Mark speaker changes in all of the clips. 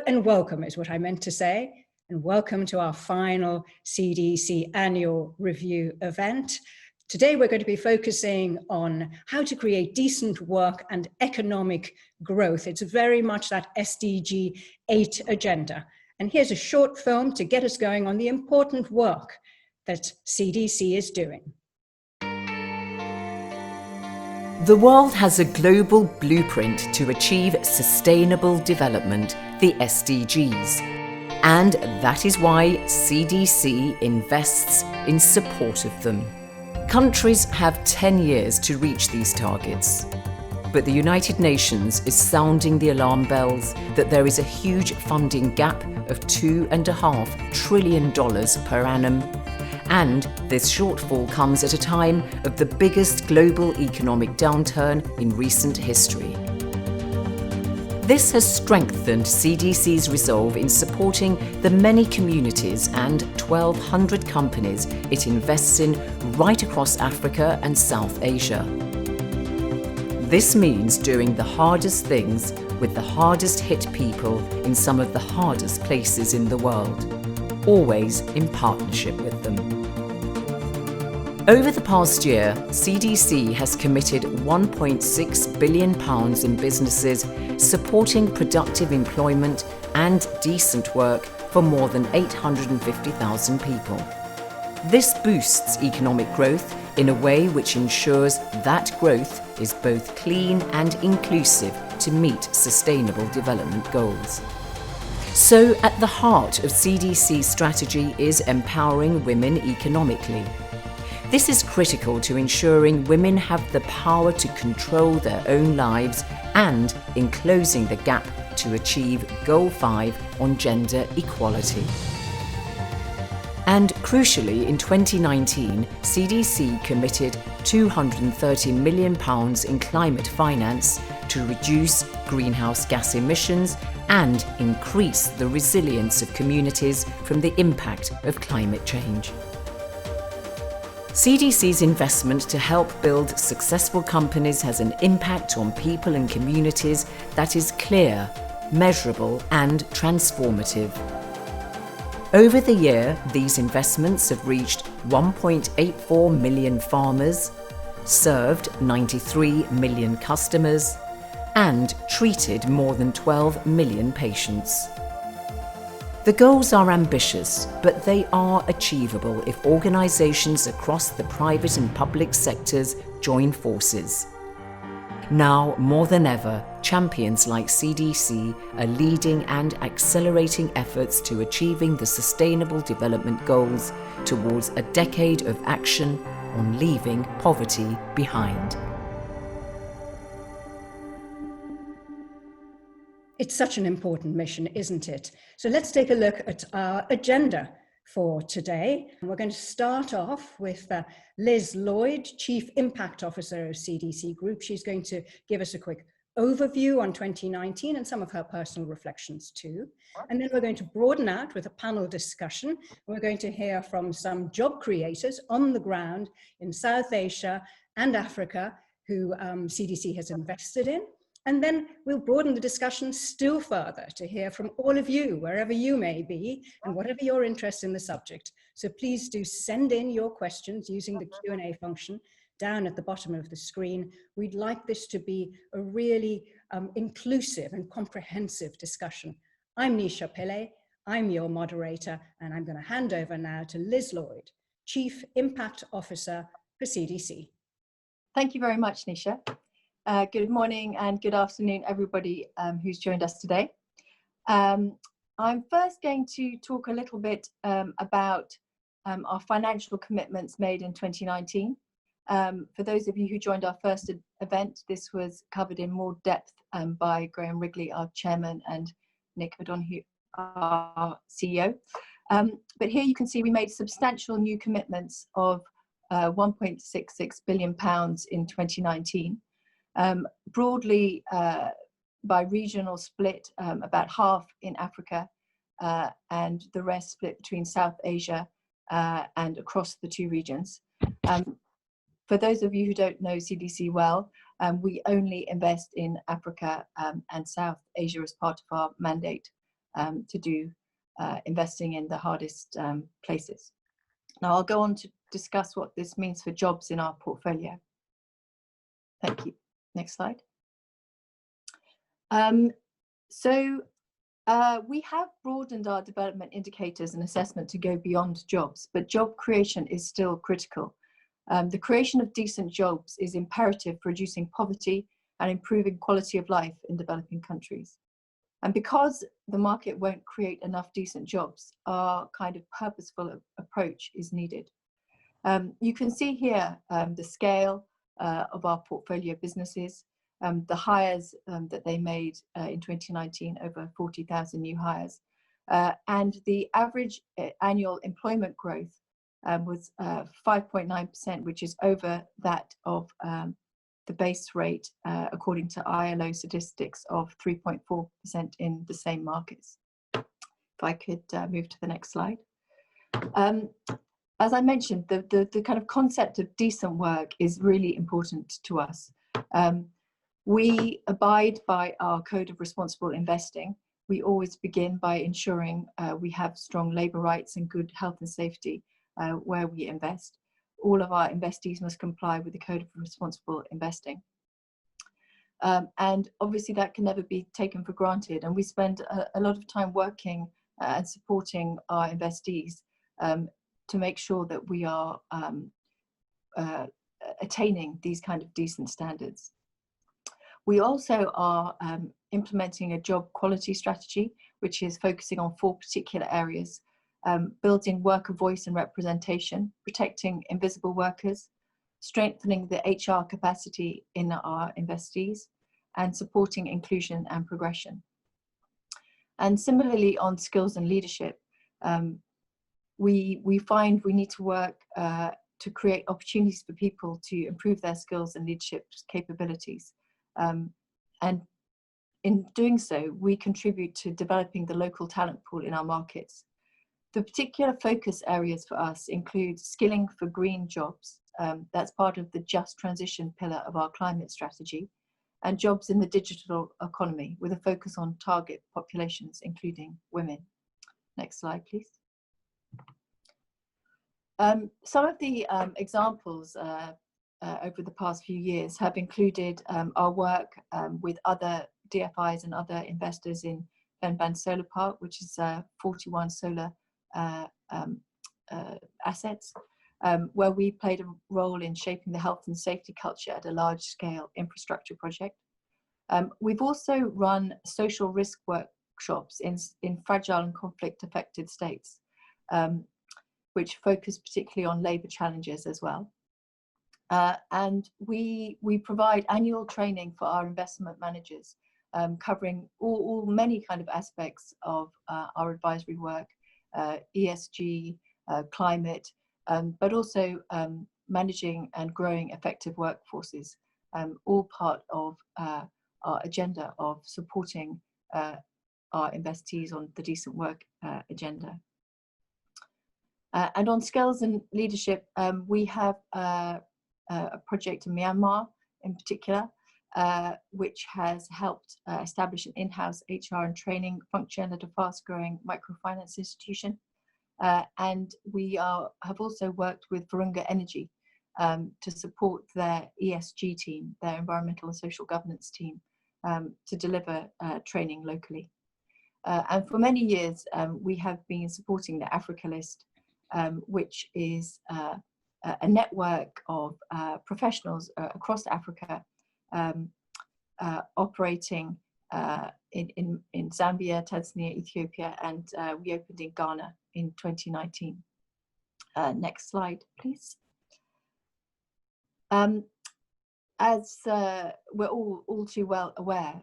Speaker 1: and welcome is what I meant to say, and welcome to our final CDC annual review event. Today we're going to be focusing on how to create decent work and economic growth. It's very much that SDG 8 agenda. And here's a short film to get us going on the important work that CDC is doing.
Speaker 2: The world has a global blueprint to achieve sustainable development, the SDGs. And that is why CDC invests in support of them. Countries have 10 years to reach these targets. But the United Nations is sounding the alarm bells that there is a huge funding gap of $2.5 trillion per annum. And this shortfall comes at a time of the biggest global economic downturn in recent history. This has strengthened CDC's resolve in supporting the many communities and 1,200 companies it invests in right across Africa and South Asia. This means doing the hardest things with the hardest hit people in some of the hardest places in the world, always in partnership with them. Over the past year, CDC has committed £1.6 billion in businesses supporting productive employment and decent work for more than 850,000 people. This boosts economic growth in a way which ensures that growth is both clean and inclusive to meet sustainable development goals. So, at the heart of CDC's strategy is empowering women economically. This is critical to ensuring women have the power to control their own lives and in closing the gap to achieve Goal 5 on gender equality. And crucially, in 2019, CDC committed £230 million in climate finance to reduce greenhouse gas emissions and increase the resilience of communities from the impact of climate change. CDC's investment to help build successful companies has an impact on people and communities that is clear, measurable, and transformative. Over the year, these investments have reached 1.84 million farmers, served 93 million customers, and treated more than 12 million patients. The goals are ambitious, but they are achievable if organisations across the private and public sectors join forces. Now, more than ever, champions like CDC are leading and accelerating efforts to achieving the Sustainable Development Goals towards a decade of action on leaving poverty behind.
Speaker 1: It's such an important mission, isn't it? So let's take a look at our agenda for today. We're going to start off with Liz Lloyd, Chief Impact Officer of CDC Group. She's going to give us a quick overview on 2019 and some of her personal reflections too. And then we're going to broaden out with a panel discussion. We're going to hear from some job creators on the ground in South Asia and Africa who CDC has invested in. And then we'll broaden the discussion still further to hear from all of you, wherever you may be, and whatever your interest in the subject. So please do send in your questions using the Q&A function down at the bottom of the screen. We'd like this to be a really inclusive and comprehensive discussion. I'm Nisha Pillay, I'm your moderator, and I'm going to hand over now to Liz Lloyd, Chief Impact Officer for CDC.
Speaker 3: Thank you very much, Nisha. Good morning and good afternoon, everybody who's joined us today. I'm first going to talk a little bit about our financial commitments made in 2019. For those of you who joined our first event, this was covered in more depth by Graham Wrigley, our chairman, and Nick O'Donoghue, our CEO. But here you can see we made substantial new commitments of £1.66 billion in 2019. Broadly by regional split, about half in Africa and the rest split between South Asia and across the two regions. For those of you who don't know CDC well, we only invest in Africa and South Asia as part of our mandate. to do investing in the hardest places. Now I'll go on to discuss what this means for jobs in our portfolio. Thank you. Next slide. We have broadened our development indicators and assessment to go beyond jobs, but job creation is still critical. The creation of decent jobs is imperative for reducing poverty and improving quality of life in developing countries. And because the market won't create enough decent jobs, our kind of purposeful approach is needed. You can see here the scale of our portfolio businesses, the hires that they made in 2019, over 40,000 new hires, and the average annual employment growth was 5.9%, which is over that of the base rate, according to ILO statistics, of 3.4% in the same markets. If I could move to the next slide. As I mentioned, the kind of concept of decent work is really important to us. We abide by our code of responsible investing. We always begin by ensuring we have strong labour rights and good health and safety where we invest. All of our investees must comply with the code of responsible investing. And obviously that can never be taken for granted. And we spend a lot of time working and supporting our investees to make sure that we are attaining these kind of decent standards. We also are implementing a job quality strategy, which is focusing on 4 particular areas: building worker voice and representation, protecting invisible workers, strengthening the HR capacity in our investees, and supporting inclusion and progression. And similarly on skills and leadership, we find we need to work to create opportunities for people to improve their skills and leadership capabilities. And in doing so, we contribute to developing the local talent pool in our markets. The particular focus areas for us include skilling for green jobs. That's part of the just transition pillar of our climate strategy, and jobs in the digital economy with a focus on target populations, including women. Next slide, please. Some of the examples over the past few years have included our work with other DFIs and other investors in Venban Solar Park, which is 41 solar assets, where we played a role in shaping the health and safety culture at a large-scale infrastructure project. We've also run social risk workshops in fragile and conflict-affected states, which focus particularly on labour challenges as well. And we provide annual training for our investment managers, covering many kind of aspects of our advisory work, ESG, climate, but also managing and growing effective workforces, all part of our agenda of supporting our investees on the decent work agenda. And on skills and leadership, we have a project in Myanmar in particular, which has helped establish an in-house HR and training function at a fast-growing microfinance institution. And we have also worked with Virunga Energy to support their ESG team, their environmental and social governance team, to deliver training locally. And for many years, we have been supporting the Africa List, which is a network of professionals across Africa operating in Zambia, Tanzania, Ethiopia, and we opened in Ghana in 2019. Next slide, please. As we're all too well aware,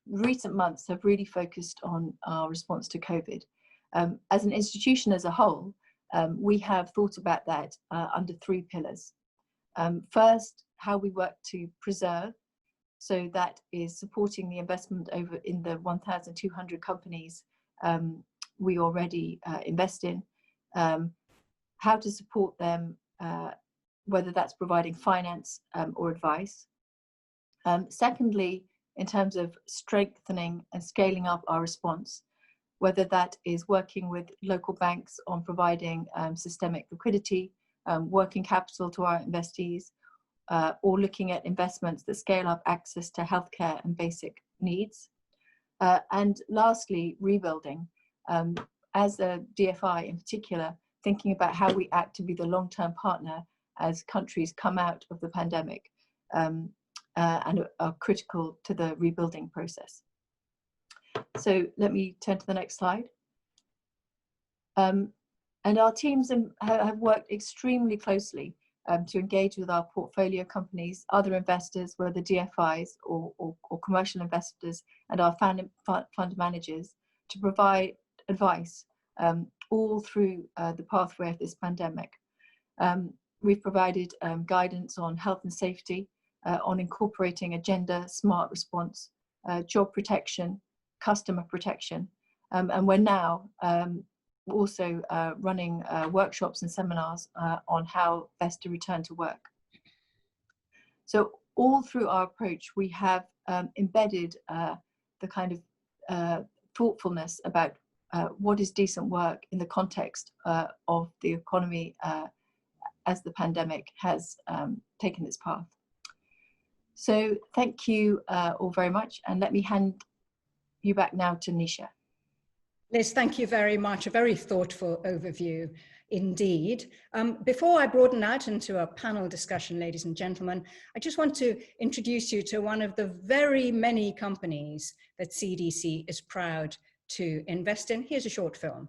Speaker 3: recent months have really focused on our response to COVID. As an institution as a whole, we have thought about that under 3 pillars. First, how we work to preserve, so that is supporting the investment over in the 1,200 companies we already invest in, how to support them, whether that's providing finance or advice. Secondly, in terms of strengthening and scaling up our response, whether that is working with local banks on providing systemic liquidity, working capital to our investees, or looking at investments that scale up access to healthcare and basic needs. And lastly, rebuilding. As a DFI in particular, thinking about how we act to be the long-term partner as countries come out of the pandemic and are critical to the rebuilding process. So let me turn to the next slide. And our teams have worked extremely closely to engage with our portfolio companies, other investors, whether DFIs or commercial investors, and our fund managers to provide advice all through the pathway of this pandemic. We've provided guidance on health and safety, on incorporating a gender-smart response, job protection, customer protection, and we're now also running workshops and seminars on how best to return to work. So all through our approach, we have embedded the kind of thoughtfulness about what is decent work in the context of the economy as the pandemic has taken its path. So thank you all very much, and let me hand you back now to Nisha.
Speaker 1: Liz, thank you very much. A very thoughtful overview indeed. Before I broaden out into a panel discussion, ladies and gentlemen, I just want to introduce you to one of the very many companies that CDC is proud to invest in. Here's a short film.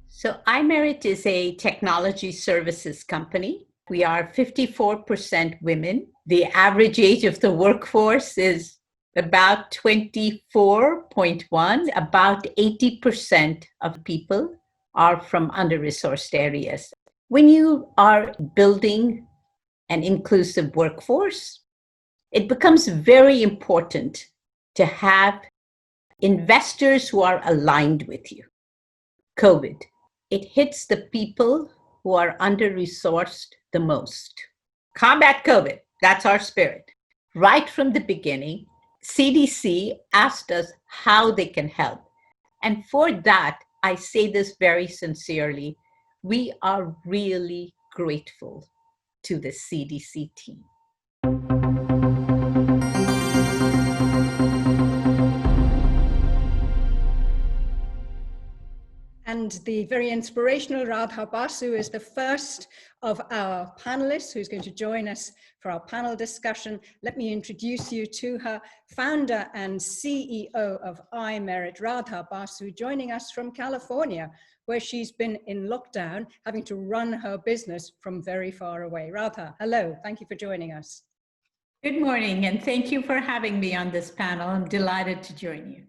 Speaker 4: So iMerit is a technology services company. We are 54% women. The average age of the workforce is about 24.1. About 80% of people are from under-resourced areas. When you are building an inclusive workforce, it becomes very important to have investors who are aligned with you. COVID, it hits the people who are under-resourced the most. Combat COVID, that's our spirit. Right from the beginning, CDC asked us how they can help. And for that, I say this very sincerely, we are really grateful to the CDC team.
Speaker 1: And the very inspirational Radha Basu is the first of our panelists who's going to join us for our panel discussion. Let me introduce you to her, founder and CEO of iMerit, Radha Basu, joining us from California, where she's been in lockdown, having to run her business from very far away. Radha, hello, thank you for joining us.
Speaker 4: Good morning, and thank you for having me on this panel. I'm delighted to join you.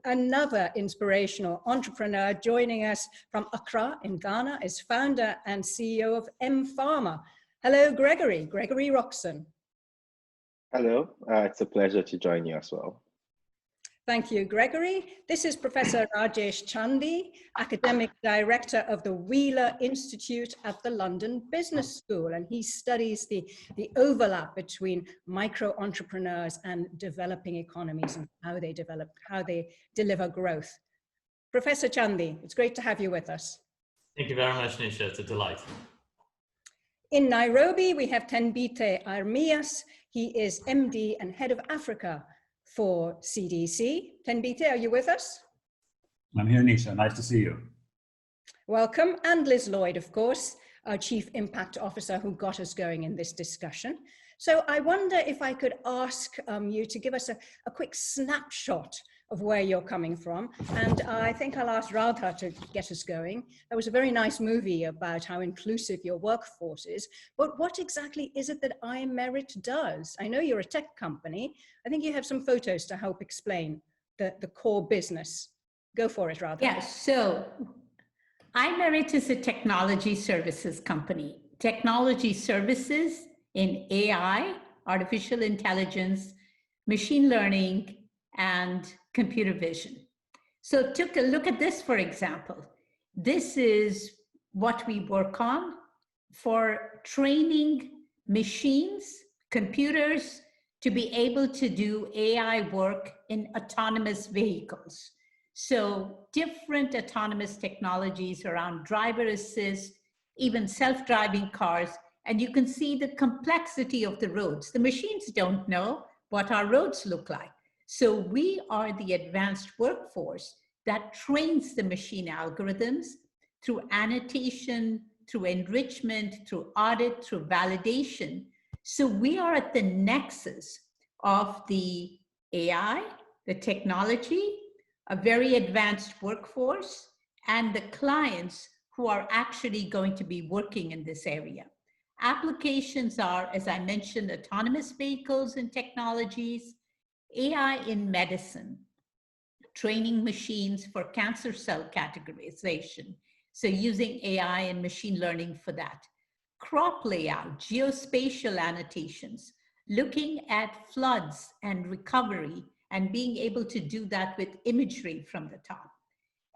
Speaker 1: Another inspirational entrepreneur joining us from Accra in Ghana is founder and CEO of M Pharma. Hello, Gregory Roxon.
Speaker 5: Hello, it's a pleasure to join you as well.
Speaker 1: Thank you, Gregory. This is Professor Rajesh Chandy, Academic Director of the Wheeler Institute at the London Business School, and he studies the overlap between micro-entrepreneurs and developing economies and how they deliver growth. Professor Chandy, it's great to have you with us.
Speaker 6: Thank you very much, Nisha. It's a delight.
Speaker 1: In Nairobi, we have Tenbite Armias. He is MD and Head of Africa for CDC. Tenbite, are you with us?
Speaker 7: I'm here, Nisha. Nice to see you.
Speaker 1: Welcome. And Liz Lloyd, of course, our Chief Impact Officer who got us going in this discussion. So I wonder if I could ask you to give us a quick snapshot of where you're coming from. And I think I'll ask Radha to get us going. There was a very nice movie about how inclusive your workforce is, but what exactly is it that iMerit does? I know you're a tech company. I think you have some photos to help explain the core business. Go for it, Radha.
Speaker 4: Yes, so iMerit is a technology services company. Technology services in AI, artificial intelligence, machine learning, and computer vision. So took a look at this, for example. This is what we work on for training machines, computers, to be able to do AI work in autonomous vehicles. So different autonomous technologies around driver assist, even self-driving cars, and you can see the complexity of the roads. The machines don't know what our roads look like. So we are the advanced workforce that trains the machine algorithms through annotation, through enrichment, through audit, through validation. So we are at the nexus of the AI, the technology, a very advanced workforce, and the clients who are actually going to be working in this area. Applications are, as I mentioned, autonomous vehicles and technologies, AI in medicine, training machines for cancer cell categorization, so using AI and machine learning for that. Crop layout, geospatial annotations, looking at floods and recovery and being able to do that with imagery from the top.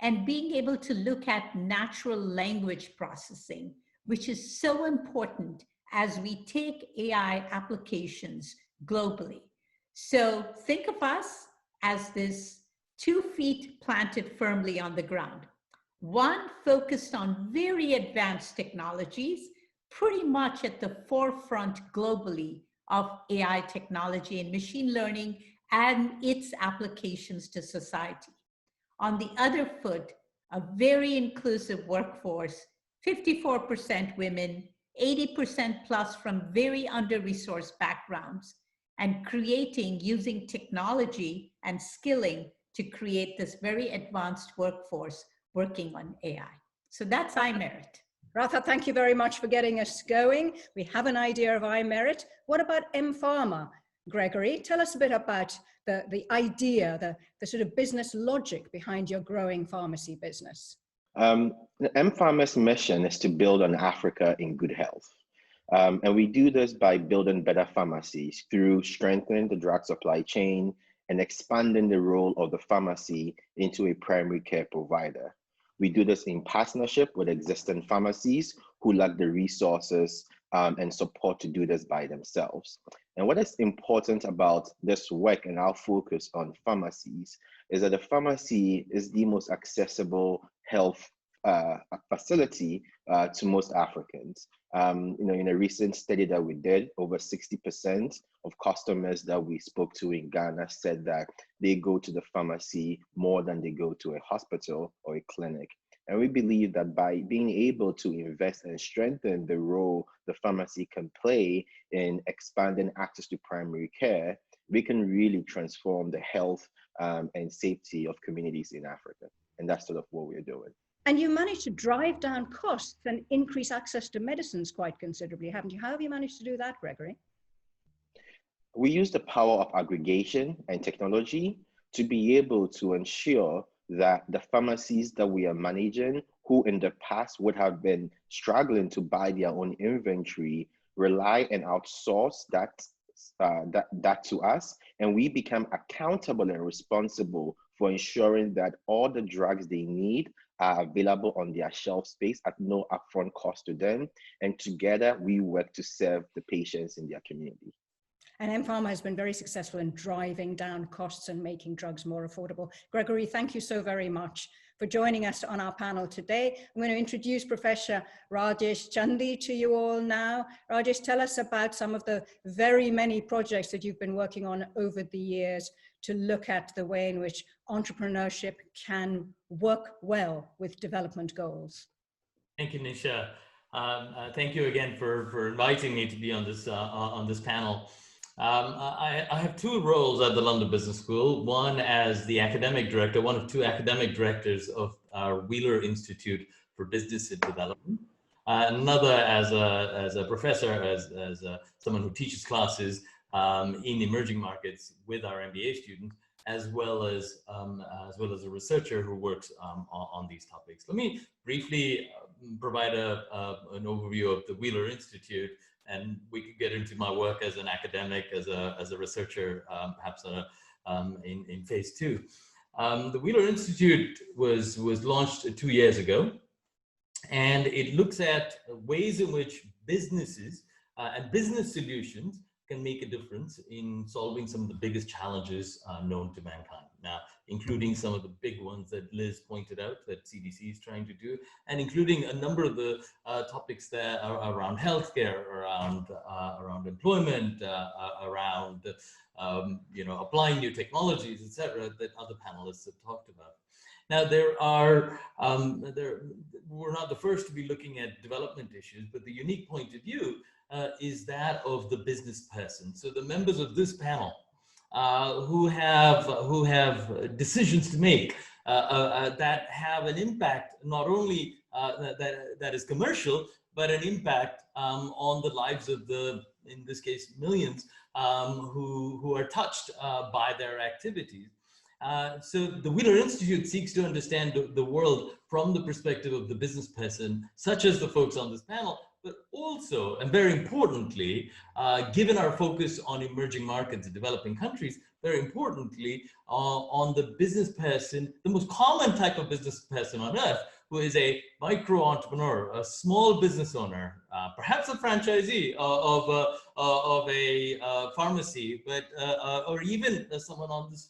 Speaker 4: And being able to look at natural language processing, which is so important as we take AI applications globally. So think of us as this 2 feet planted firmly on the ground. One focused on very advanced technologies, pretty much at the forefront globally of AI technology and machine learning and its applications to society. On the other foot, a very inclusive workforce, 54% women, 80% plus from very under-resourced backgrounds, and creating, using technology and skilling to create this very advanced workforce working on AI. So that's iMerit.
Speaker 1: Ratha, thank you very much for getting us going. We have an idea of iMerit. What about mPharma? Gregory, tell us a bit about the idea, the sort of business logic behind your growing pharmacy business.
Speaker 5: The mPharma's mission is to build on Africa in good health. And we do this by building better pharmacies through strengthening the drug supply chain and expanding the role of the pharmacy into a primary care provider. We do this in partnership with existing pharmacies who lack the resources and support to do this by themselves. And what is important about this work and our focus on pharmacies is that the pharmacy is the most accessible health facility to most Africans. In a recent study that we did, over 60% of customers that we spoke to in Ghana said that they go to the pharmacy more than they go to a hospital or a clinic. And we believe that by being able to invest and strengthen the role the pharmacy can play in expanding access to primary care, we can really transform the health and safety of communities in Africa. And that's sort of what we're doing.
Speaker 1: And you managed to drive down costs and increase access to medicines quite considerably, haven't you? How have you managed to do that, Gregory?
Speaker 5: We use the power of aggregation and technology to be able to ensure that the pharmacies that we are managing, who in the past would have been struggling to buy their own inventory, rely and outsource that to us, and we become accountable and responsible for ensuring that all the drugs they need are available on their shelf space at no upfront cost to them. And together we work to serve the patients in their community.
Speaker 1: And mPharma has been very successful in driving down costs and making drugs more affordable. Gregory, thank you so very much for joining us on our panel today. I'm going to introduce Professor Rajesh Chandi to you all now. Rajesh, tell us about some of the very many projects that you've been working on over the years to look at the way in which entrepreneurship can work well with development goals.
Speaker 6: Thank you, Nisha. Thank you again for inviting me to be on this panel. I have 2 roles at the London Business School, one as the academic director, one of 2 academic directors of our Wheeler Institute for Business and Development, another as a professor, as someone who teaches classes in emerging markets with our MBA students, as well as a researcher who works on these topics. Let me briefly provide an overview of the Wheeler Institute, and we could get into my work as an academic, as a researcher, perhaps in phase 2. The Wheeler Institute was launched 2 years ago, and it looks at ways in which businesses and business solutions can make a difference in solving some of the biggest challenges known to mankind. Now, including some of the big ones that Liz pointed out that CDC is trying to do, and including a number of the topics that are around healthcare, around employment, around applying new technologies, etc., that other panelists have talked about. Now, we're not the first to be looking at development issues, but the unique point of view is that of the business person. So the members of this panel who have decisions to make that have an impact, not only that is commercial, but an impact on the lives of in this case, millions who are touched by their activities. So the Wheeler Institute seeks to understand the world from the perspective of the business person, such as the folks on this panel, but also, and very importantly, given our focus on emerging markets and developing countries, very importantly, on the business person, the most common type of business person on earth, who is a micro entrepreneur, a small business owner, perhaps a franchisee of a pharmacy, but or even someone on this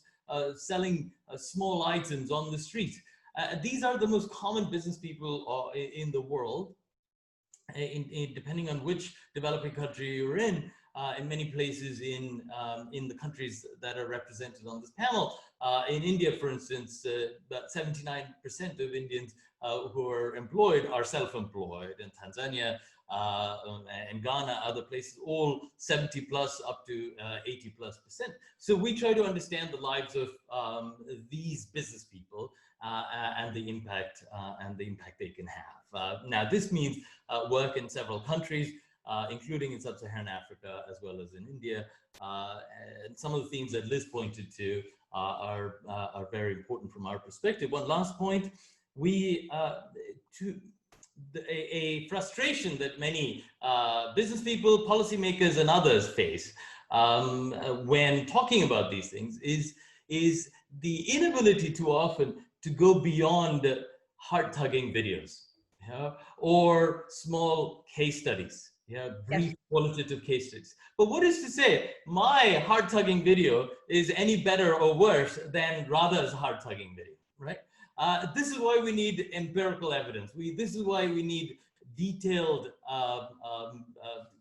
Speaker 6: selling small items on the street. These are the most common business people in the world. Depending on which developing country you're in many places in the countries that are represented on this panel. In India, for instance, about 79% of Indians who are employed are self-employed. In Tanzania and Ghana, other places, all 70 plus up to 80+%. So we try to understand the lives of these business people and the impact they can have. Now, this means work in several countries, including in sub-Saharan Africa as well as in India. And some of the themes that Liz pointed to are very important from our perspective. One last point, a frustration that many business people, policymakers, and others face when talking about these things is the inability too often to go beyond heart-tugging videos, or small case studies, brief qualitative case studies. But what is to say my heart-tugging video is any better or worse than Radha's heart-tugging video, right? This is why we need empirical evidence. This is why we need detailed,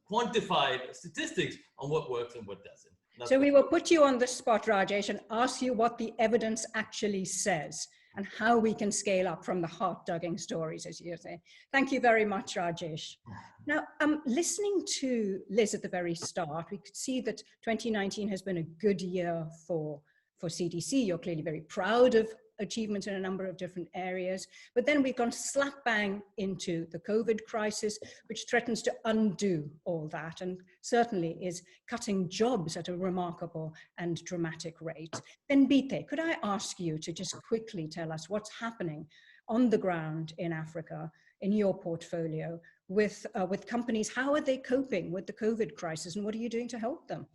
Speaker 6: quantified statistics on what works and what doesn't.
Speaker 1: So we will put you on the spot, Rajesh, and ask you what the evidence actually says and how we can scale up from the heart-tugging stories, as you say. Thank you very much, Rajesh. Now, listening to Liz at the very start, we could see that 2019 has been a good year for CDC. You're clearly very proud of achievements in a number of different areas, but then we've gone slap bang into the COVID crisis, which threatens to undo all that and certainly is cutting jobs at a remarkable and dramatic rate. Then Bite, could I ask you to just quickly tell us what's happening on the ground in Africa in your portfolio with companies? How are they coping with the COVID crisis and what are you doing to help them?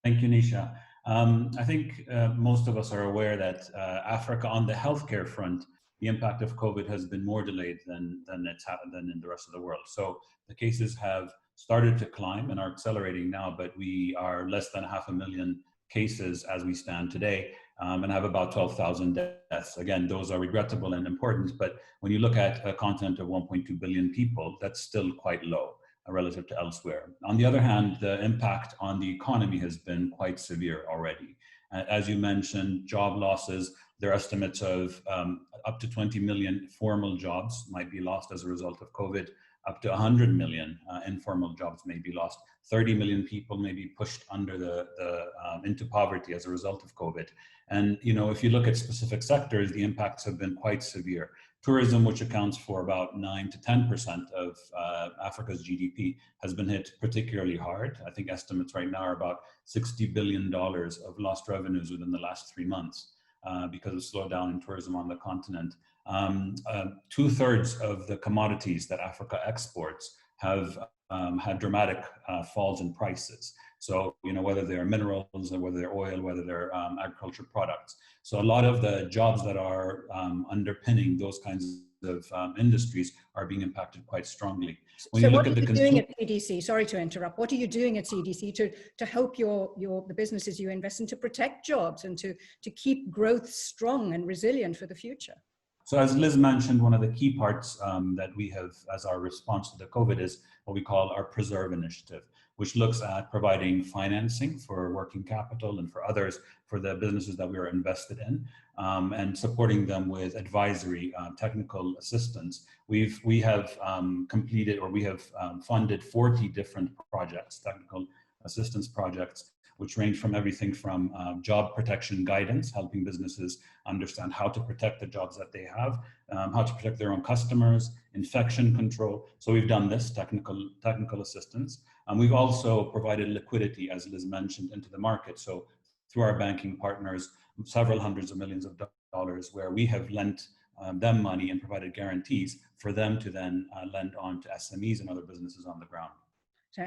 Speaker 7: Thank you, Nisha. I think most of us are aware that Africa on the healthcare front, the impact of COVID has been more delayed than it's happened than in the rest of the world. So the cases have started to climb and are accelerating now, but we are less than 500,000 cases as we stand today, and have about 12,000 deaths. Again, those are regrettable and important, but when you look at a continent of 1.2 billion people, that's still quite low relative to elsewhere. On the other hand, the impact on the economy has been quite severe already. As you mentioned, job losses, there are estimates of up to 20 million formal jobs might be lost as a result of COVID, up to 100 million informal jobs may be lost. 30 million people may be pushed under into poverty as a result of COVID. And if you look at specific sectors, the impacts have been quite severe. Tourism, which accounts for about 9 to 10% of Africa's GDP, has been hit particularly hard. I think estimates right now are about $60 billion of lost revenues within the last 3 months because of slowdown in tourism on the continent. 2/3 of the commodities that Africa exports have had dramatic falls in prices. So, whether they're minerals or whether they're oil, whether they're agriculture products. So a lot of the jobs that are underpinning those kinds of industries are being impacted quite strongly. When
Speaker 1: So
Speaker 7: you
Speaker 1: what
Speaker 7: look
Speaker 1: are
Speaker 7: at the
Speaker 1: you doing at CDC? Sorry to interrupt. What are you doing at CDC to help the businesses you invest in to protect jobs and to keep growth strong and resilient for the future?
Speaker 7: So as Liz mentioned, one of the key parts that we have as our response to the COVID is what we call our Preserve initiative, which looks at providing financing for working capital and for others, for the businesses that we are invested in, and supporting them with advisory technical assistance. We have completed, or we have funded 40 different projects, technical assistance projects, which range from everything from job protection guidance, helping businesses understand how to protect the jobs that they have, how to protect their own customers, infection control. So we've done this technical assistance. We've also provided liquidity, as Liz mentioned, into the market. So through our banking partners, several hundreds of millions of dollars, where we have lent them money and provided guarantees for them to then lend on to SMEs and other businesses on the ground.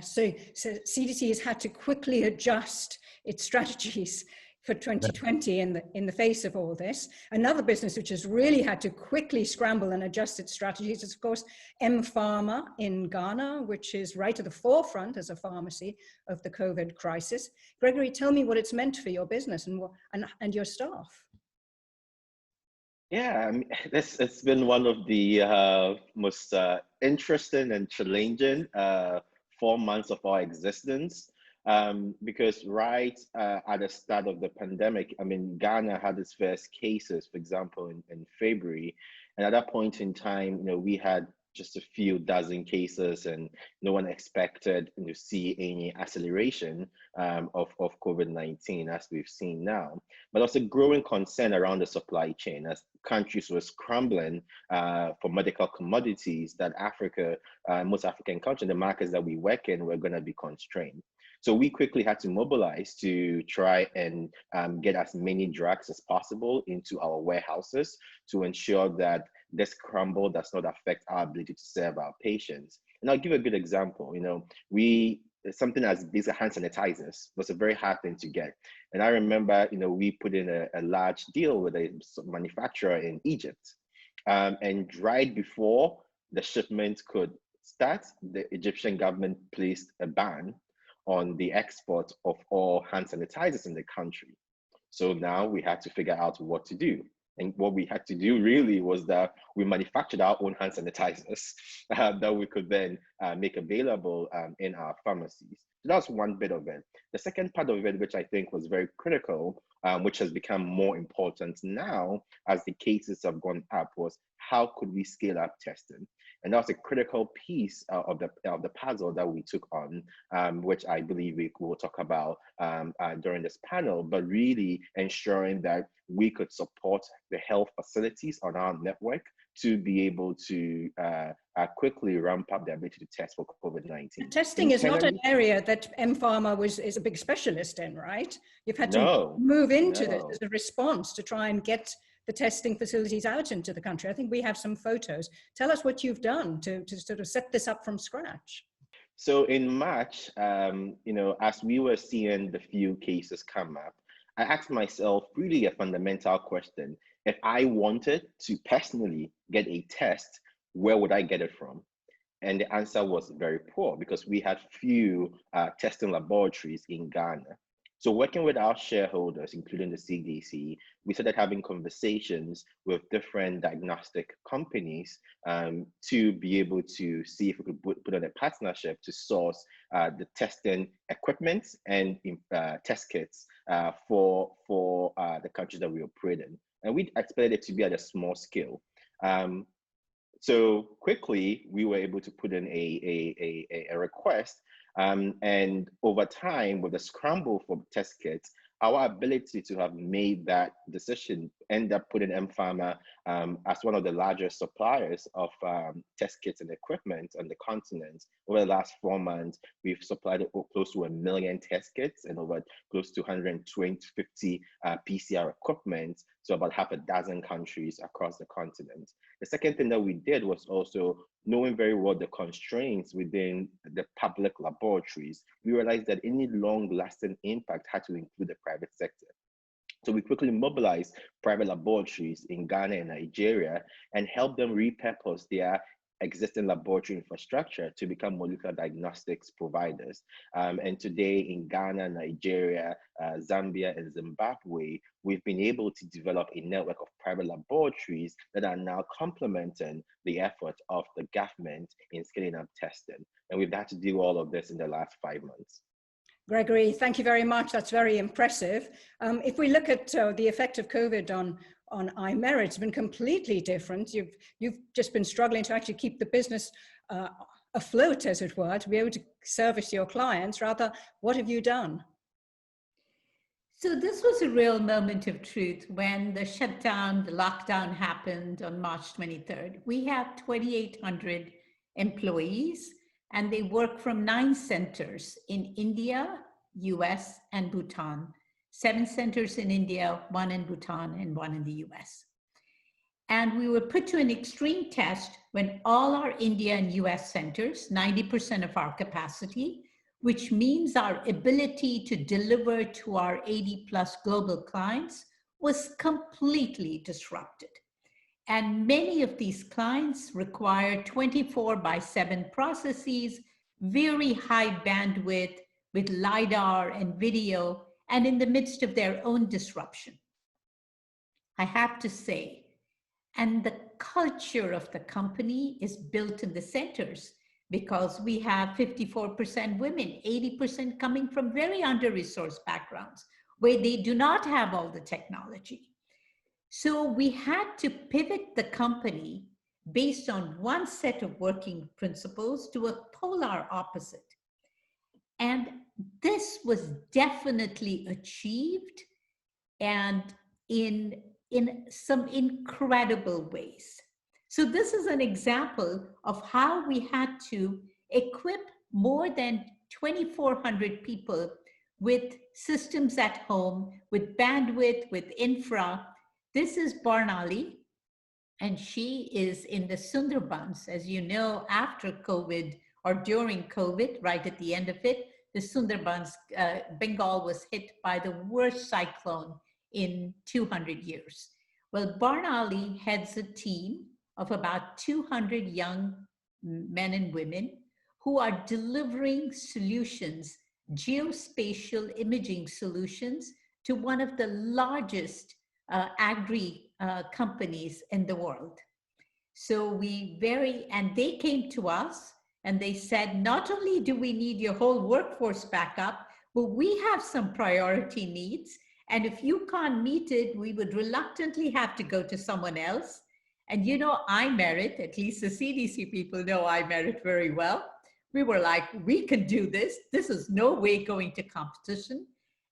Speaker 1: So CDC has had to quickly adjust its strategies for 2020 in the face of all this. Another business which has really had to quickly scramble and adjust its strategies is, of course, M-Pharma in Ghana, which is right at the forefront as a pharmacy of the COVID crisis. Gregory, tell me what it's meant for your business and your staff.
Speaker 5: Yeah, I mean, it's been one of the most interesting and challenging 4 months of our existence, because right at the start of the pandemic, I mean, Ghana had its first cases, for example, in February, and at that point in time, we had just a few dozen cases, and no one expected to see any acceleration of COVID-19 as we've seen now. But also growing concern around the supply chain as countries were scrambling for medical commodities that most African countries, the markets that we work in, were going to be constrained. So we quickly had to mobilize to try and get as many drugs as possible into our warehouses to ensure that this scramble does not affect our ability to serve our patients. And I'll give a good example. Something as basic hand sanitizers was a very hard thing to get. And I remember, we put in a large deal with a manufacturer in Egypt. And right before the shipment could start, the Egyptian government placed a ban on the export of all hand sanitizers in the country. So now we had to figure out what to do. And what we had to do really was that we manufactured our own hand sanitizers that we could then make available in our pharmacies. So that's one bit of it. The second part of it, which I think was very critical, which has become more important now as the cases have gone up, was how could we scale up testing? And that was a critical piece of the puzzle that we took on, which I believe we will talk about during this panel, but really ensuring that we could support the health facilities on our network to be able to quickly ramp up the ability to test for COVID-19.
Speaker 1: Testing is not an area that M-Pharma is a big specialist in, right? You've had to move into this as a response to try and get the testing facilities out into the country. I think we have some photos. Tell us what you've done to sort of set this up from scratch.
Speaker 5: So in March, as we were seeing the few cases come up, I asked myself really a fundamental question. If I wanted to personally get a test, where would I get it from? And the answer was very poor because we had few testing laboratories in Ghana. So working with our shareholders, including the CDC, we started having conversations with different diagnostic companies to be able to see if we could put on a partnership to source the testing equipment and test kits for the countries that we operate in. And we expected it to be at a small scale. So quickly, we were able to put in a request. And over time, with the scramble for test kits, our ability to have made that decision end up putting M-Pharma as one of the largest suppliers of test kits and equipment on the continent. Over the last 4 months, we've supplied close to 1 million test kits and over close to 150 PCR equipment to about half a dozen countries across the continent. The second thing that we did was also knowing very well the constraints within the public laboratories. We realized that any long-lasting impact had to include the private sector. So we quickly mobilized private laboratories in Ghana and Nigeria and helped them repurpose their existing laboratory infrastructure to become molecular diagnostics providers. And today in Ghana, Nigeria, Zambia, and Zimbabwe, we've been able to develop a network of private laboratories that are now complementing the efforts of the government in scaling up testing. And we've had to do all of this in the last 5 months.
Speaker 1: Gregory, thank you very much. That's very impressive. If we look at the effect of COVID on iMerit, it's been completely different. You've just been struggling to actually keep the business afloat, as it were, to be able to service your clients. Rather, what have you done?
Speaker 4: So this was a real moment of truth when the shutdown, the lockdown happened on March 23rd. We have 2,800 employees, and they work from 9 centers in India, US, and Bhutan. 7 centers in India, 1 in Bhutan, and 1 in the US. And we were put to an extreme test when all our India and US centers, 90% of our capacity, which means our ability to deliver to our 80+ global clients, was completely disrupted. And many of these clients require 24/7 processes, very high bandwidth with LiDAR and video, and in the midst of their own disruption. I have to say, and the culture of the company is built in the centers because we have 54% women, 80% coming from very under-resourced backgrounds where they do not have all the technology. So we had to pivot the company based on one set of working principles to a polar opposite. And this was definitely achieved, and in some incredible ways. So this is an example of how we had to equip more than 2,400 people with systems at home, with bandwidth, with infra. This is Barnali, and she is in the Sundarbans. As you know, after COVID or during COVID, right at the end of it, the Sundarbans, Bengal was hit by the worst cyclone in 200 years. Well, Barnali heads a team of about 200 young men and women who are delivering solutions, geospatial imaging solutions, to one of the largest agri companies in the world. So and they came to us and they said, not only do we need your whole workforce back up, but we have some priority needs. And if you can't meet it, we would reluctantly have to go to someone else. And you know, iMerit, at least the CDC people know iMerit very well. We were like, we can do this. This is no way going to competition.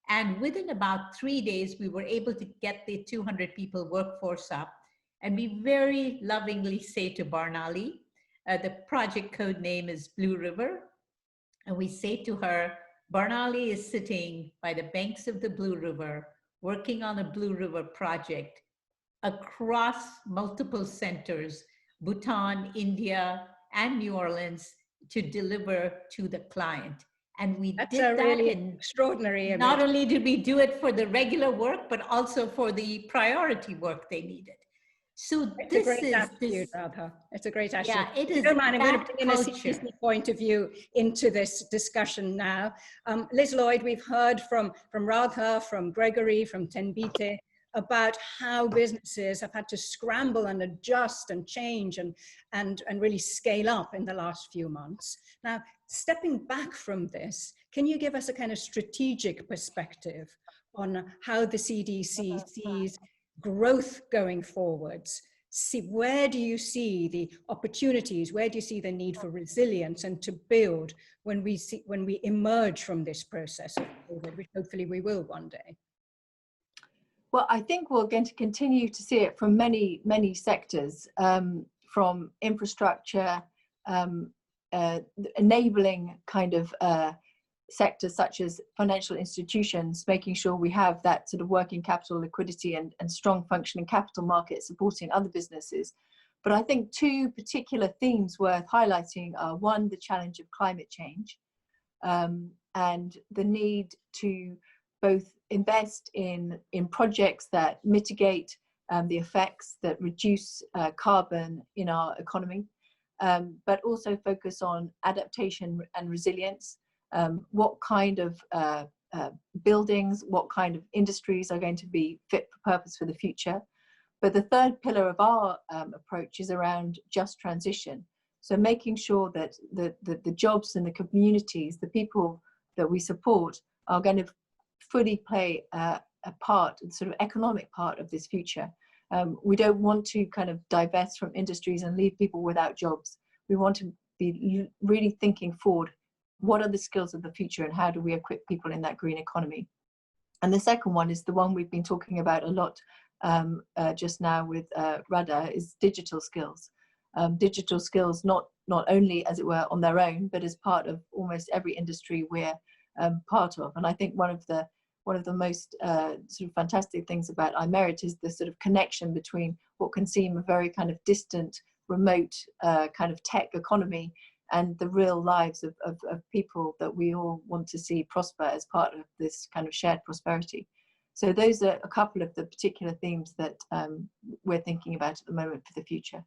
Speaker 4: And within about 3 days, we were able to get the 200 people workforce up. And we very lovingly say to Barnali, the project code name is Blue River. And we say to her, Barnali is sitting by the banks of the Blue River, working on a Blue River project across multiple centers, Bhutan, India, and New Orleans, to deliver to the client. And we did that
Speaker 1: really
Speaker 4: in
Speaker 1: extraordinary image.
Speaker 4: Not only did we do it for the regular work, but also for the priority work they needed. So
Speaker 1: It's a great attitude, Radha. It's a great attitude.
Speaker 4: Yeah, it is.
Speaker 1: Don't mind, I'm going to bring in a
Speaker 4: culture.
Speaker 1: CDC point of view into this discussion now. Liz Lloyd, we've heard from Radha, from Gregory, from Tenbite, about how businesses have had to scramble and adjust and change and really scale up in the last few months. Now, stepping back from this, can you give us a kind of strategic perspective on how the CDC sees growth going forwards? Where do you see the opportunities? Where do you see the need for resilience and to build when we emerge from this process of COVID, which hopefully we will one day?
Speaker 3: Well, I think we're going to continue to see it from many, many sectors, from infrastructure, enabling kind of sectors such as financial institutions, making sure we have that sort of working capital liquidity and strong functioning capital markets supporting other businesses. But I think 2 particular themes worth highlighting are, one, the challenge of climate change and the need to both invest in projects that mitigate the effects that reduce carbon in our economy, but also focus on adaptation and resilience. What kind of buildings, what kind of industries are going to be fit for purpose for the future. But the third pillar of our approach is around just transition. So making sure that the jobs and the communities, the people that we support, are going to fully play a part, sort of economic part of this future. We don't want to kind of divest from industries and leave people without jobs. We want to be really thinking forward. What are the skills of the future and how do we equip people in that green economy? And the second one is the one we've been talking about a lot just now with Radha, is digital skills. Digital skills, not only, as it were, on their own, but as part of almost every industry we're part of. And I think one of the most sort of fantastic things about iMerit is the sort of connection between what can seem a very kind of distant, remote kind of tech economy and the real lives of people that we all want to see prosper as part of this kind of shared prosperity. So those are a couple of the particular themes that we're thinking about at the moment for the future.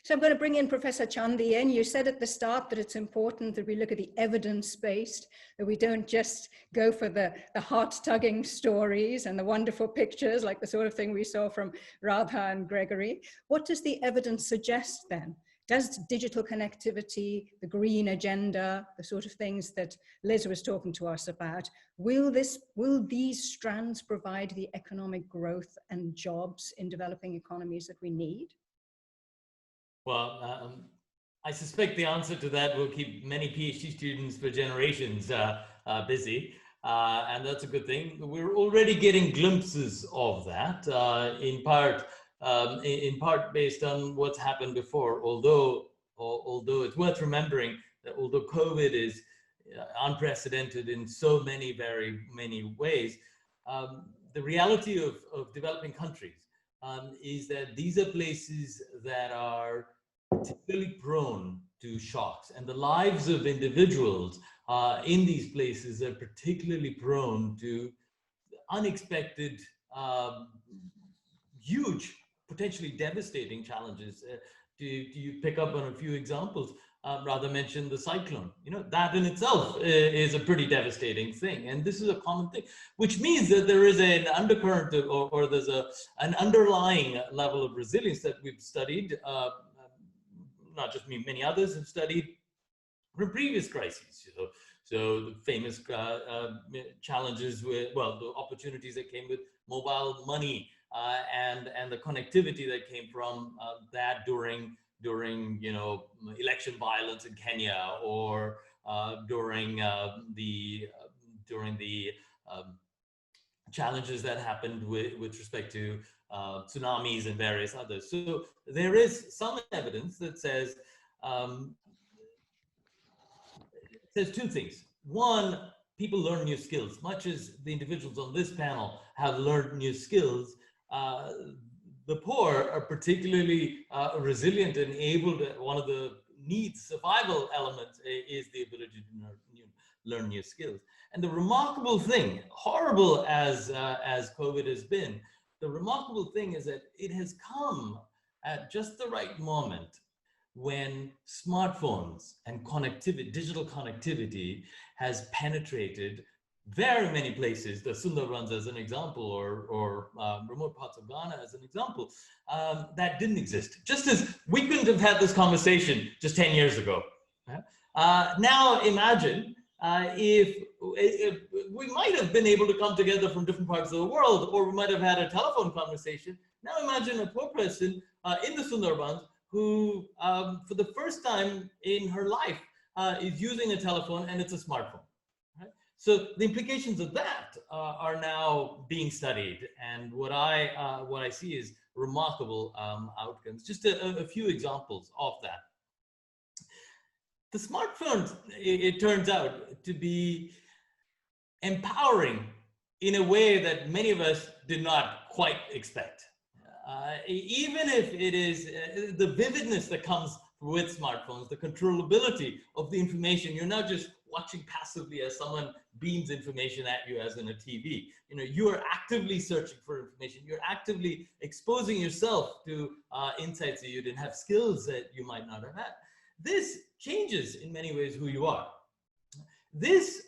Speaker 1: So I'm going to bring in Professor Chandy in. You said at the start that it's important that we look at the evidence-based, that we don't just go for the heart-tugging stories and the wonderful pictures, like the sort of thing we saw from Radha and Gregory. What does the evidence suggest then? Does digital connectivity, the green agenda, the sort of things that Liz was talking to us about, will these strands provide the economic growth and jobs in developing economies that we need?
Speaker 6: Well, I suspect the answer to that will keep many PhD students for generations busy, and that's a good thing. We're already getting glimpses of that, in part based on what's happened before. Although it's worth remembering that although COVID is unprecedented in so very many ways, the reality of developing countries is that these are places that are particularly prone to shocks, and the lives of individuals in these places are particularly prone to unexpected, huge, potentially devastating challenges. Do you pick up on a few examples? Radha mentioned the cyclone. You know, that in itself is a pretty devastating thing, and this is a common thing, which means that there is an undercurrent or there's an underlying level of resilience that we've studied. Not just me, many others have studied from previous crises. So the famous challenges with, well, the opportunities that came with mobile money and the connectivity that came from that during election violence in Kenya, or during the challenges that happened with respect to tsunamis and various others. So there is some evidence that says two things. One, people learn new skills. Much as the individuals on this panel have learned new skills, the poor are particularly resilient and able to, one of the survival elements is the ability to learn new skills. And the remarkable thing, horrible as COVID has been, the remarkable thing is that it has come at just the right moment when smartphones and connectivity, digital connectivity, has penetrated very many places, the Sundarbans as an example, or remote parts of Ghana as an example, that didn't exist. Just as we couldn't have had this conversation just 10 years ago. Now imagine if we might have been able to come together from different parts of the world, or we might have had a telephone conversation. Now imagine a poor person in the Sundarbans who, for the first time in her life, is using a telephone, and it's a smartphone. Right? So the implications of that are now being studied, and what I see is remarkable outcomes. Just a few examples of that. The smartphone, it turns out to be empowering in a way that many of us did not quite expect. Even if it is the vividness that comes with smartphones, the controllability of the information, you're not just watching passively as someone beams information at you as in a TV. You are actively searching for information. You're actively exposing yourself to insights that you didn't have, skills that you might not have had. This changes in many ways who you are. This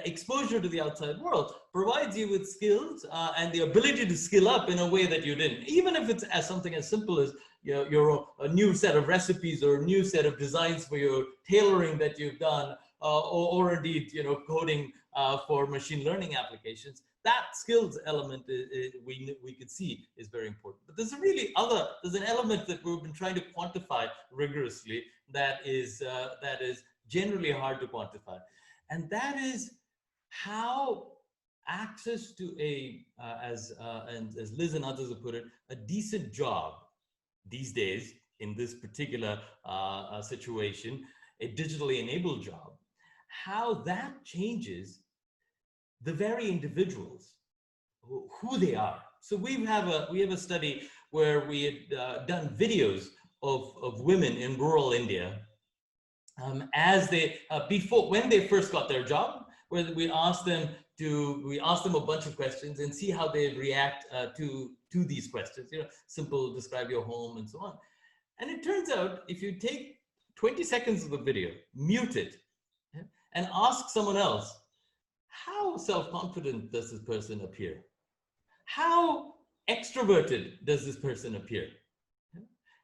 Speaker 6: exposure to the outside world provides you with skills and the ability to skill up in a way that you didn't, even if it's as something as simple as a new set of recipes or a new set of designs for your tailoring that you've done, or indeed coding for machine learning applications. That skills element we could see is very important. But there's an element that we've been trying to quantify rigorously that is generally hard to quantify. And that is how access to as Liz and others have put it, a decent job these days in this particular situation, a digitally enabled job, how that changes the very individuals, who they are. So we have a study where we had done videos of women in rural India as they when they first got their job, where we asked them a bunch of questions and see how they react to these questions. Simple, describe your home and so on. And it turns out if you take 20 seconds of the video, mute it, and ask someone else, how self-confident does this person appear? How extroverted does this person appear?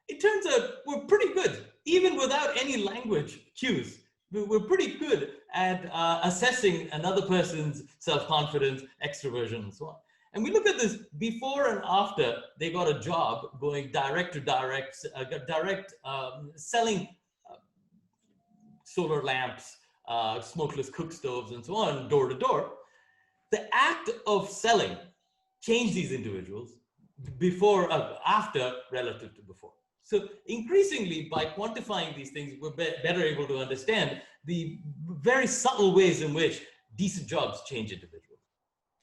Speaker 6: It turns out we're pretty good, even without any language cues. We're pretty good at assessing another person's self-confidence, extroversion, and so on. And we look at this before and after they got a job going direct to direct, selling solar lamps, smokeless cook stoves, and so on, door to door. The act of selling changed these individuals after relative to before. So increasingly, by quantifying these things, we're better able to understand the very subtle ways in which decent jobs change individuals.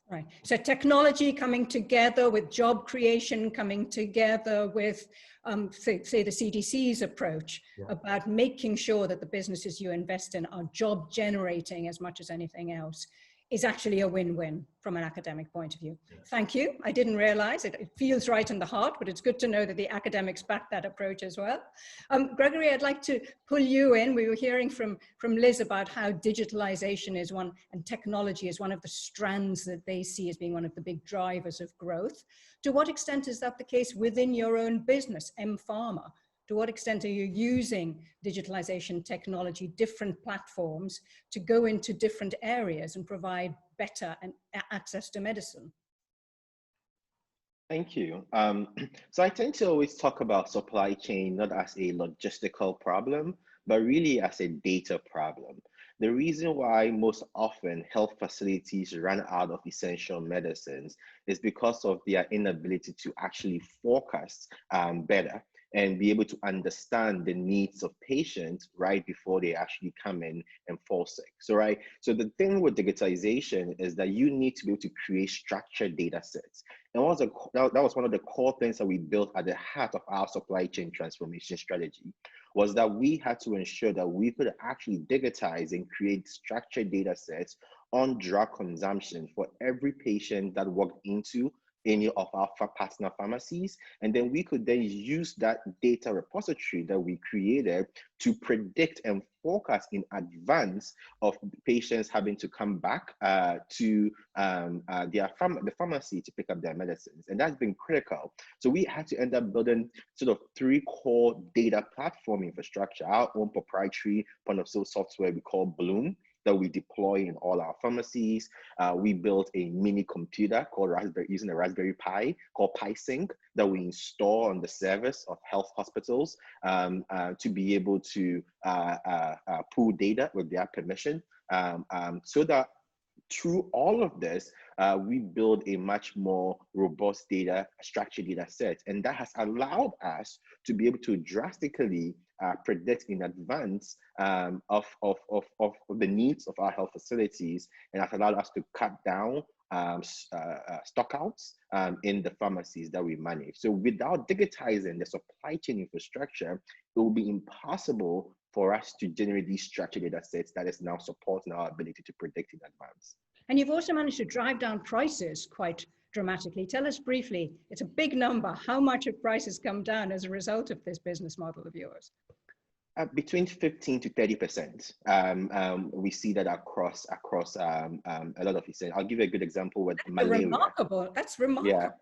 Speaker 1: Right. So technology coming together with job creation, coming together with, say the CDC's approach about making sure that the businesses you invest in are job generating as much as anything else, is actually a win-win from an academic point of view. Thank you. I didn't realize it. It feels right in the heart, but it's good to know that the academics back that approach as well. Gregory, I'd like to pull you in. We were hearing from Liz about how digitalization is one, and technology is one of the strands that they see as being one of the big drivers of growth. To what extent is that the case within your own business, M-Pharma? To what extent are you using digitalization technology, different platforms, to go into different areas and provide better access to medicine?
Speaker 5: Thank you. So I tend to always talk about supply chain not as a logistical problem, but really as a data problem. The reason why most often health facilities run out of essential medicines is because of their inability to actually forecast better and be able to understand the needs of patients right before they actually come in and fall sick. So the thing with digitization is that you need to be able to create structured data sets. And that was one of the core things that we built at the heart of our supply chain transformation strategy, was that we had to ensure that we could actually digitize and create structured data sets on drug consumption for every patient that walked into any of our partner pharmacies. And then we could then use that data repository that we created to predict and forecast in advance of patients having to come back to the pharmacy to pick up their medicines. And that's been critical. So we had to end up building sort of 3 core data platform infrastructure, our own proprietary point of sale software we call Bloom, that we deploy in all our pharmacies. We built a mini computer called using a Raspberry Pi called PiSync that we install on the service of health hospitals to be able to pull data with their permission, so that through all of this, we build a much more robust structured data set. And that has allowed us to be able to drastically predict in advance of the needs of our health facilities, and has allowed us to cut down stockouts in the pharmacies that we manage. So without digitizing the supply chain infrastructure, it will be impossible for us to generate these structured data sets that is now supporting our ability to predict in advance.
Speaker 1: And you've also managed to drive down prices quite dramatically. Tell us briefly, it's a big number, how much have prices come down as a result of this business model of yours?
Speaker 5: Between 15 to 30%. We see that across a lot of these. I'll give you a good example with malaria.
Speaker 1: Remarkable. That's remarkable.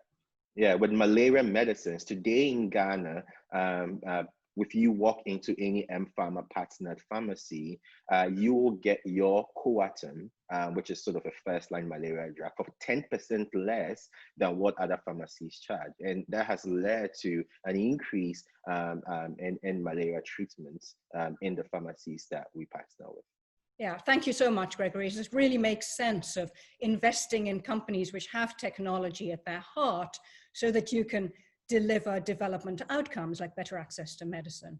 Speaker 5: Yeah, with malaria medicines today in Ghana, if you walk into any M-Pharma partnered pharmacy, you will get your Coartem, which is sort of a first-line malaria drug, for 10% less than what other pharmacies charge. And that has led to an increase in malaria treatments in the pharmacies that we partner with.
Speaker 1: Yeah, thank you so much, Gregory. This really makes sense of investing in companies which have technology at their heart so that you can deliver development outcomes like better access to medicine.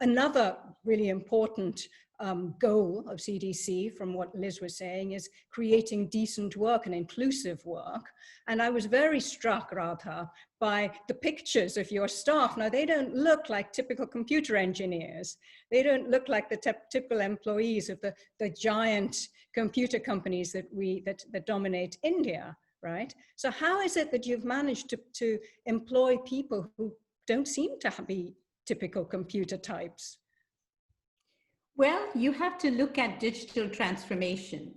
Speaker 1: Another really important goal of CDC, from what Liz was saying, is creating decent work and inclusive work. And I was very struck, Radha, by the pictures of your staff. Now, they don't look like typical computer engineers. They don't look like the typical employees of the giant computer companies that dominate India, right? So how is it that you've managed to employ people who don't seem to be typical computer types?
Speaker 4: Well, you have to look at digital transformation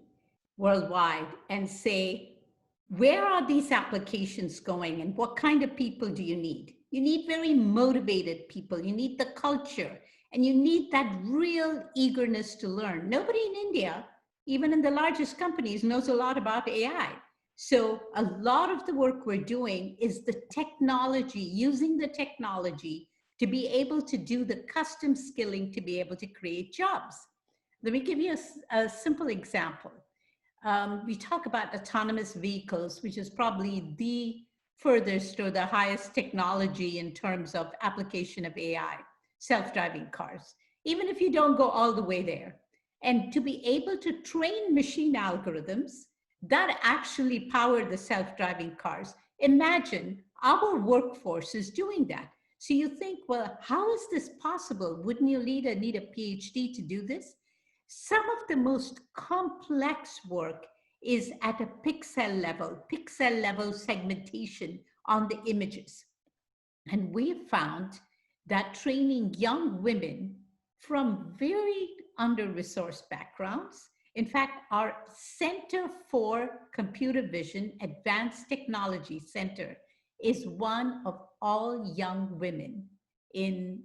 Speaker 4: worldwide and say, where are these applications going and what kind of people do you need? You need very motivated people. You need the culture and you need that real eagerness to learn. Nobody in India, even in the largest companies, knows a lot about AI. So a lot of the work we're doing is the technology, using the technology to be able to do the custom skilling to be able to create jobs. Let me give you a simple example. We talk about autonomous vehicles, which is probably the furthest or the highest technology in terms of application of AI, self-driving cars, even if you don't go all the way there. And to be able to train machine algorithms that actually power the self-driving cars, imagine our workforce is doing that. So you think, well, how is this possible? Wouldn't you need a PhD to do this? Some of the most complex work is at a pixel level segmentation on the images. And we found that training young women from very under-resourced backgrounds, in fact, our Center for Computer Vision Advanced Technology Center is one of all young women in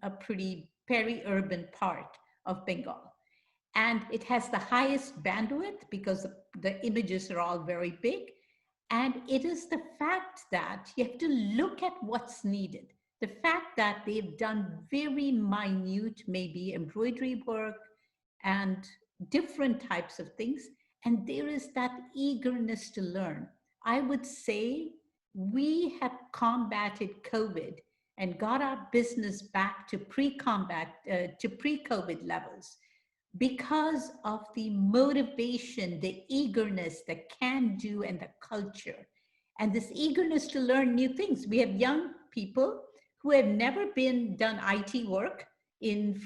Speaker 4: a pretty peri-urban part of Bengal. And it has the highest bandwidth because the images are all very big. And it is the fact that you have to look at what's needed. The fact that they've done very minute, maybe embroidery work and different types of things. And there is that eagerness to learn. I would say we have combated COVID and got our business back to pre-COVID levels because of the motivation, the eagerness, the can-do, and the culture, and this eagerness to learn new things. We have young people who have never done IT work being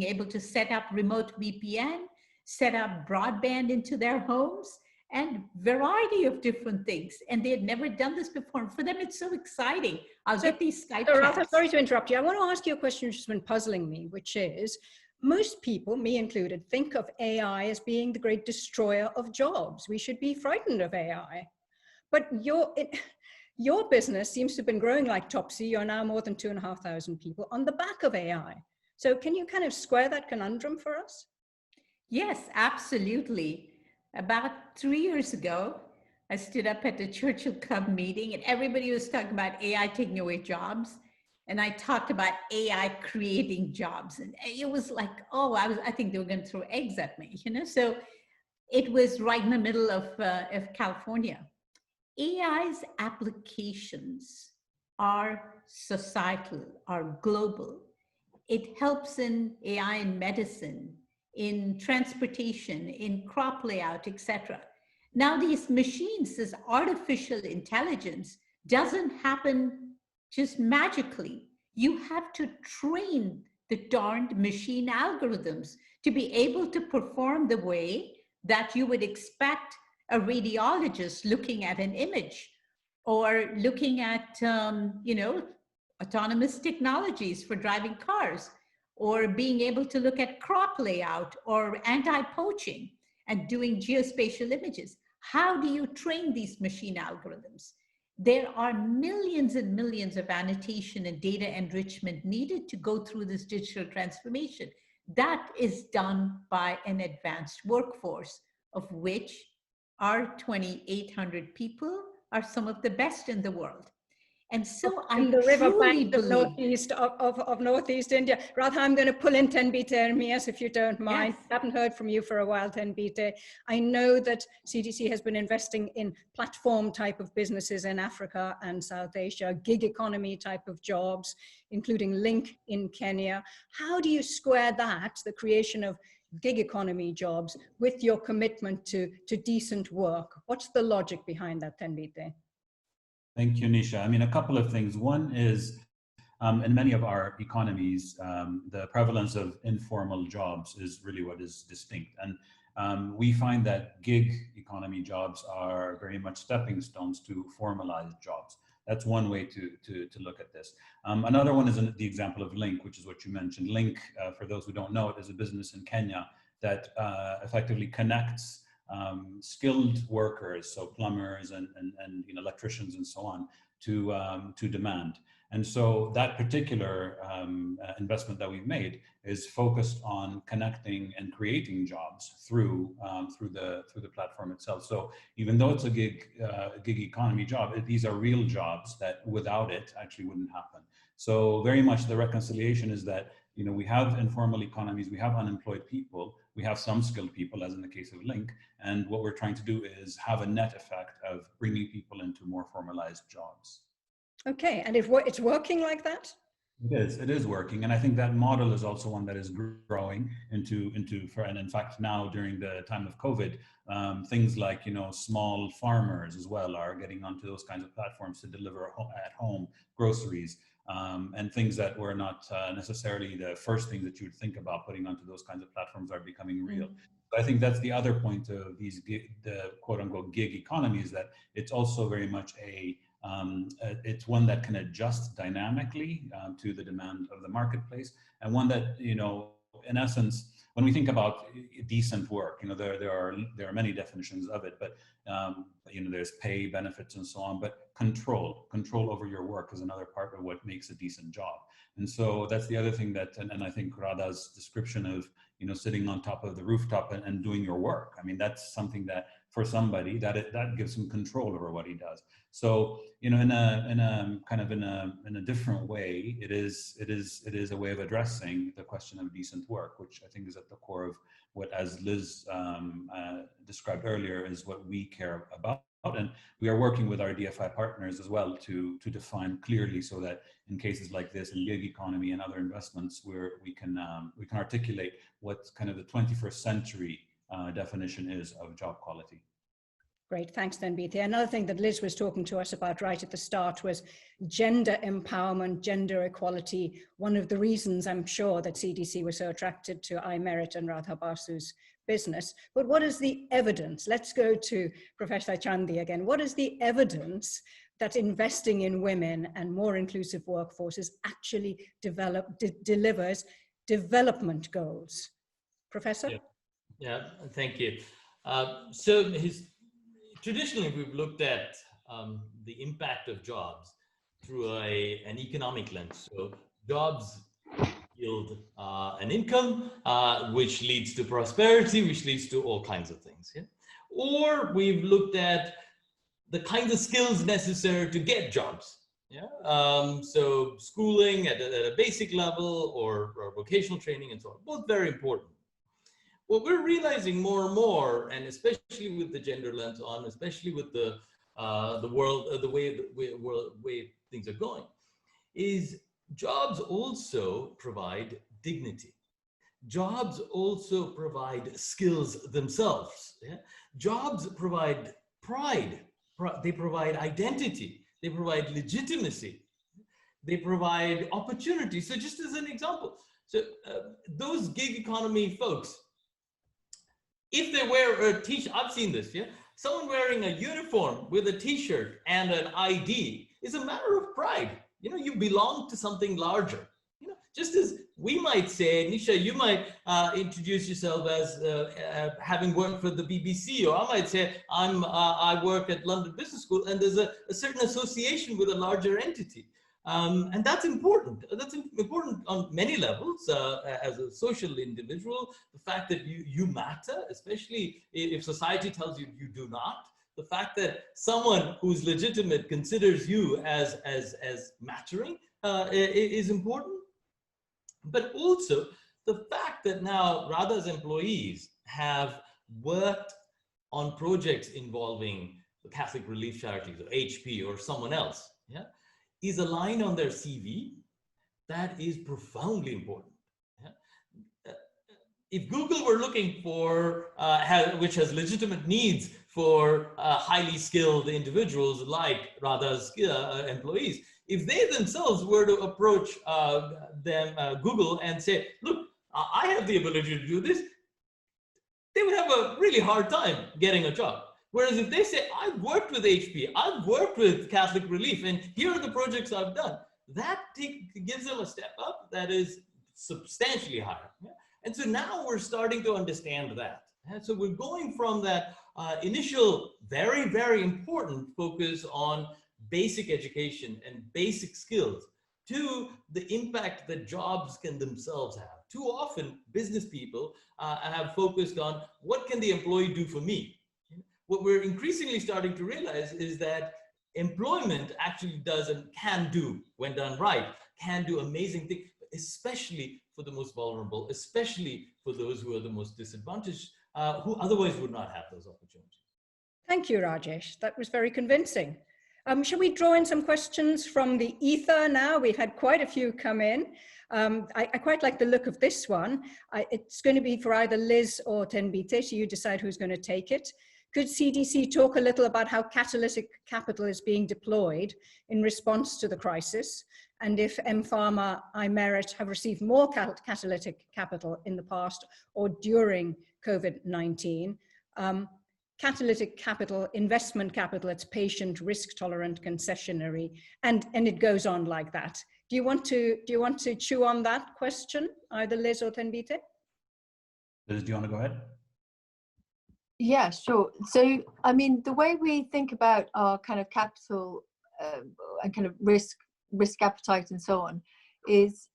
Speaker 4: able to set up remote VPN, set up broadband into their homes, and variety of different things. And they had never done this before. And for them, it's so exciting. I'll get these Skype chats.
Speaker 1: Sorry to interrupt you. I want to ask you a question which has been puzzling me, which is, most people, me included, think of AI as being the great destroyer of jobs. We should be frightened of AI. But your business seems to have been growing like Topsy. You're now more than 2,500 people on the back of AI. So can you kind of square that conundrum for us?
Speaker 4: Yes, absolutely. About 3 years ago, I stood up at the Churchill Club meeting and everybody was talking about AI taking away jobs. And I talked about AI creating jobs. And it was like, oh, I think they were going to throw eggs at me, So it was right in the middle of California. AI's applications are societal, are global. It helps in AI in medicine, in transportation, in crop layout, etc. Now these machines, this artificial intelligence doesn't happen just magically. You have to train the darned machine algorithms to be able to perform the way that you would expect a radiologist looking at an image or looking at, autonomous technologies for driving cars, or being able to look at crop layout or anti-poaching and doing geospatial images. How do you train these machine algorithms? There are millions and millions of annotation and data enrichment needed to go through this digital transformation. That is done by an advanced workforce, of which our 2,800 people are some of the best in the world. And so I
Speaker 1: the
Speaker 4: truly
Speaker 1: riverbank of
Speaker 4: believe
Speaker 1: of Northeast India. Radha, I'm going to pull in Tenbite Ermias, if you don't mind.
Speaker 4: Yes.
Speaker 1: Haven't heard from you for a while, Tenbite. I know that CDC has been investing in platform type of businesses in Africa and South Asia, gig economy type of jobs, including Link in Kenya. How do you square that, the creation of gig economy jobs, with your commitment to decent work? What's the logic behind that, Tenbite?
Speaker 7: Thank you, Nisha. I mean, a couple of things. One is, in many of our economies, the prevalence of informal jobs is really what is distinct. And we find that gig economy jobs are very much stepping stones to formalized jobs. That's one way to look at this. Another one is the example of Link, which is what you mentioned. Link, for those who don't know it, is a business in Kenya that effectively connects skilled workers, so plumbers and electricians and so on, to demand. And so that particular investment that we've made is focused on connecting and creating jobs through the platform itself. So even though it's a gig economy job, these are real jobs that without it actually wouldn't happen. So very much the reconciliation is that we have informal economies, we have unemployed people, we have some skilled people, as in the case of Link, and what we're trying to do is have a net effect of bringing people into more formalized jobs.
Speaker 1: Okay, and it's working like that?
Speaker 7: It is working, and I think that model is also one that is growing into and in fact now during the time of COVID, things like small farmers as well are getting onto those kinds of platforms to deliver at home groceries. And things that were not necessarily the first thing that you would think about putting onto those kinds of platforms are becoming real. So I think that's the other point of these the quote unquote gig economy, is that it's also very much it's one that can adjust dynamically to the demand of the marketplace, and one that, in essence, when we think about decent work, there are many definitions of it, but there's pay, benefits, and so on. But control over your work is another part of what makes a decent job. And so that's the other thing that, and I think Radha's description of sitting on top of the rooftop and doing your work. I mean, that's something that for somebody that gives him control over what he does. So in a different way, it is a way of addressing the question of decent work, which I think is at the core of what, as Liz described earlier, is what we care about. And we are working with our DFI partners as well to define clearly, so that in cases like this, in gig economy and other investments, where we can articulate what kind of the 21st century definition is of job quality.
Speaker 1: Great, thanks, Tenbite. Another thing that Liz was talking to us about right at the start was gender empowerment, gender equality. One of the reasons, I'm sure, that CDC was so attracted to iMerit and Radha Basu's business. But what is the evidence? Let's go to Professor Chandi again. What is the evidence that investing in women and more inclusive workforces actually delivers development goals? Professor?
Speaker 6: Yeah, thank you. Traditionally, we've looked at the impact of jobs through an economic lens. So jobs yield an income, which leads to prosperity, which leads to all kinds of things. Yeah? Or we've looked at the kinds of skills necessary to get jobs. Yeah? So schooling at a basic level, or vocational training and so on, both very important. What we're realizing more and more, and especially with the gender lens on, especially with the world, the way things are going, is jobs also provide dignity. Jobs also provide skills themselves. Yeah? Jobs provide pride. They provide identity. They provide legitimacy. They provide opportunities. So just as an example, so those gig economy folks, if they wear a t-shirt, I've seen this, yeah? Someone wearing a uniform with a t-shirt and an ID is a matter of pride. You know, you belong to something larger. You know, just as we might say, Nisha, you might introduce yourself as having worked for the BBC, or I might say I work at London Business School, and there's a certain association with a larger entity. And that's important. That's important on many levels as a social individual. The fact that you matter, especially if society tells you you do not. The fact that someone who's legitimate considers you as mattering is important. But also the fact that now Radha's employees have worked on projects involving the Catholic Relief Charities or HP or someone else, yeah, is a line on their CV that is profoundly important. Yeah? If Google were looking for, which has legitimate needs for highly skilled individuals like Radha's employees, if they themselves were to approach Google and say, look, I have the ability to do this, they would have a really hard time getting a job. Whereas if they say, I've worked with HP, I've worked with Catholic Relief, and here are the projects I've done, that gives them a step up that is substantially higher. Yeah? And so now we're starting to understand that. And so we're going from that initial very, very important focus on basic education and basic skills to the impact that jobs can themselves have. Too often, business people have focused on what can the employee do for me? What we're increasingly starting to realize is that employment actually does and can do, when done right, can do amazing things, especially for the most vulnerable, especially for those who are the most disadvantaged, who otherwise would not have those opportunities.
Speaker 1: Thank you, Rajesh. That was very convincing. Shall we draw in some questions from the ether now? We've had quite a few come in. I quite like the look of this one. It's going to be for either Liz or Tenbite, so you decide who's going to take it. Could CDC talk a little about how catalytic capital is being deployed in response to the crisis? And if mPharma, iMerit have received more catalytic capital in the past or during COVID-19? Catalytic capital, investment capital, it's patient, risk tolerant, concessionary, and it goes on like that. Do you want to chew on that question, either Liz or Tenbite?
Speaker 7: Liz, do you want to go ahead?
Speaker 3: Yeah, sure. So, I mean, the way we think about our kind of capital and kind of risk appetite and so on is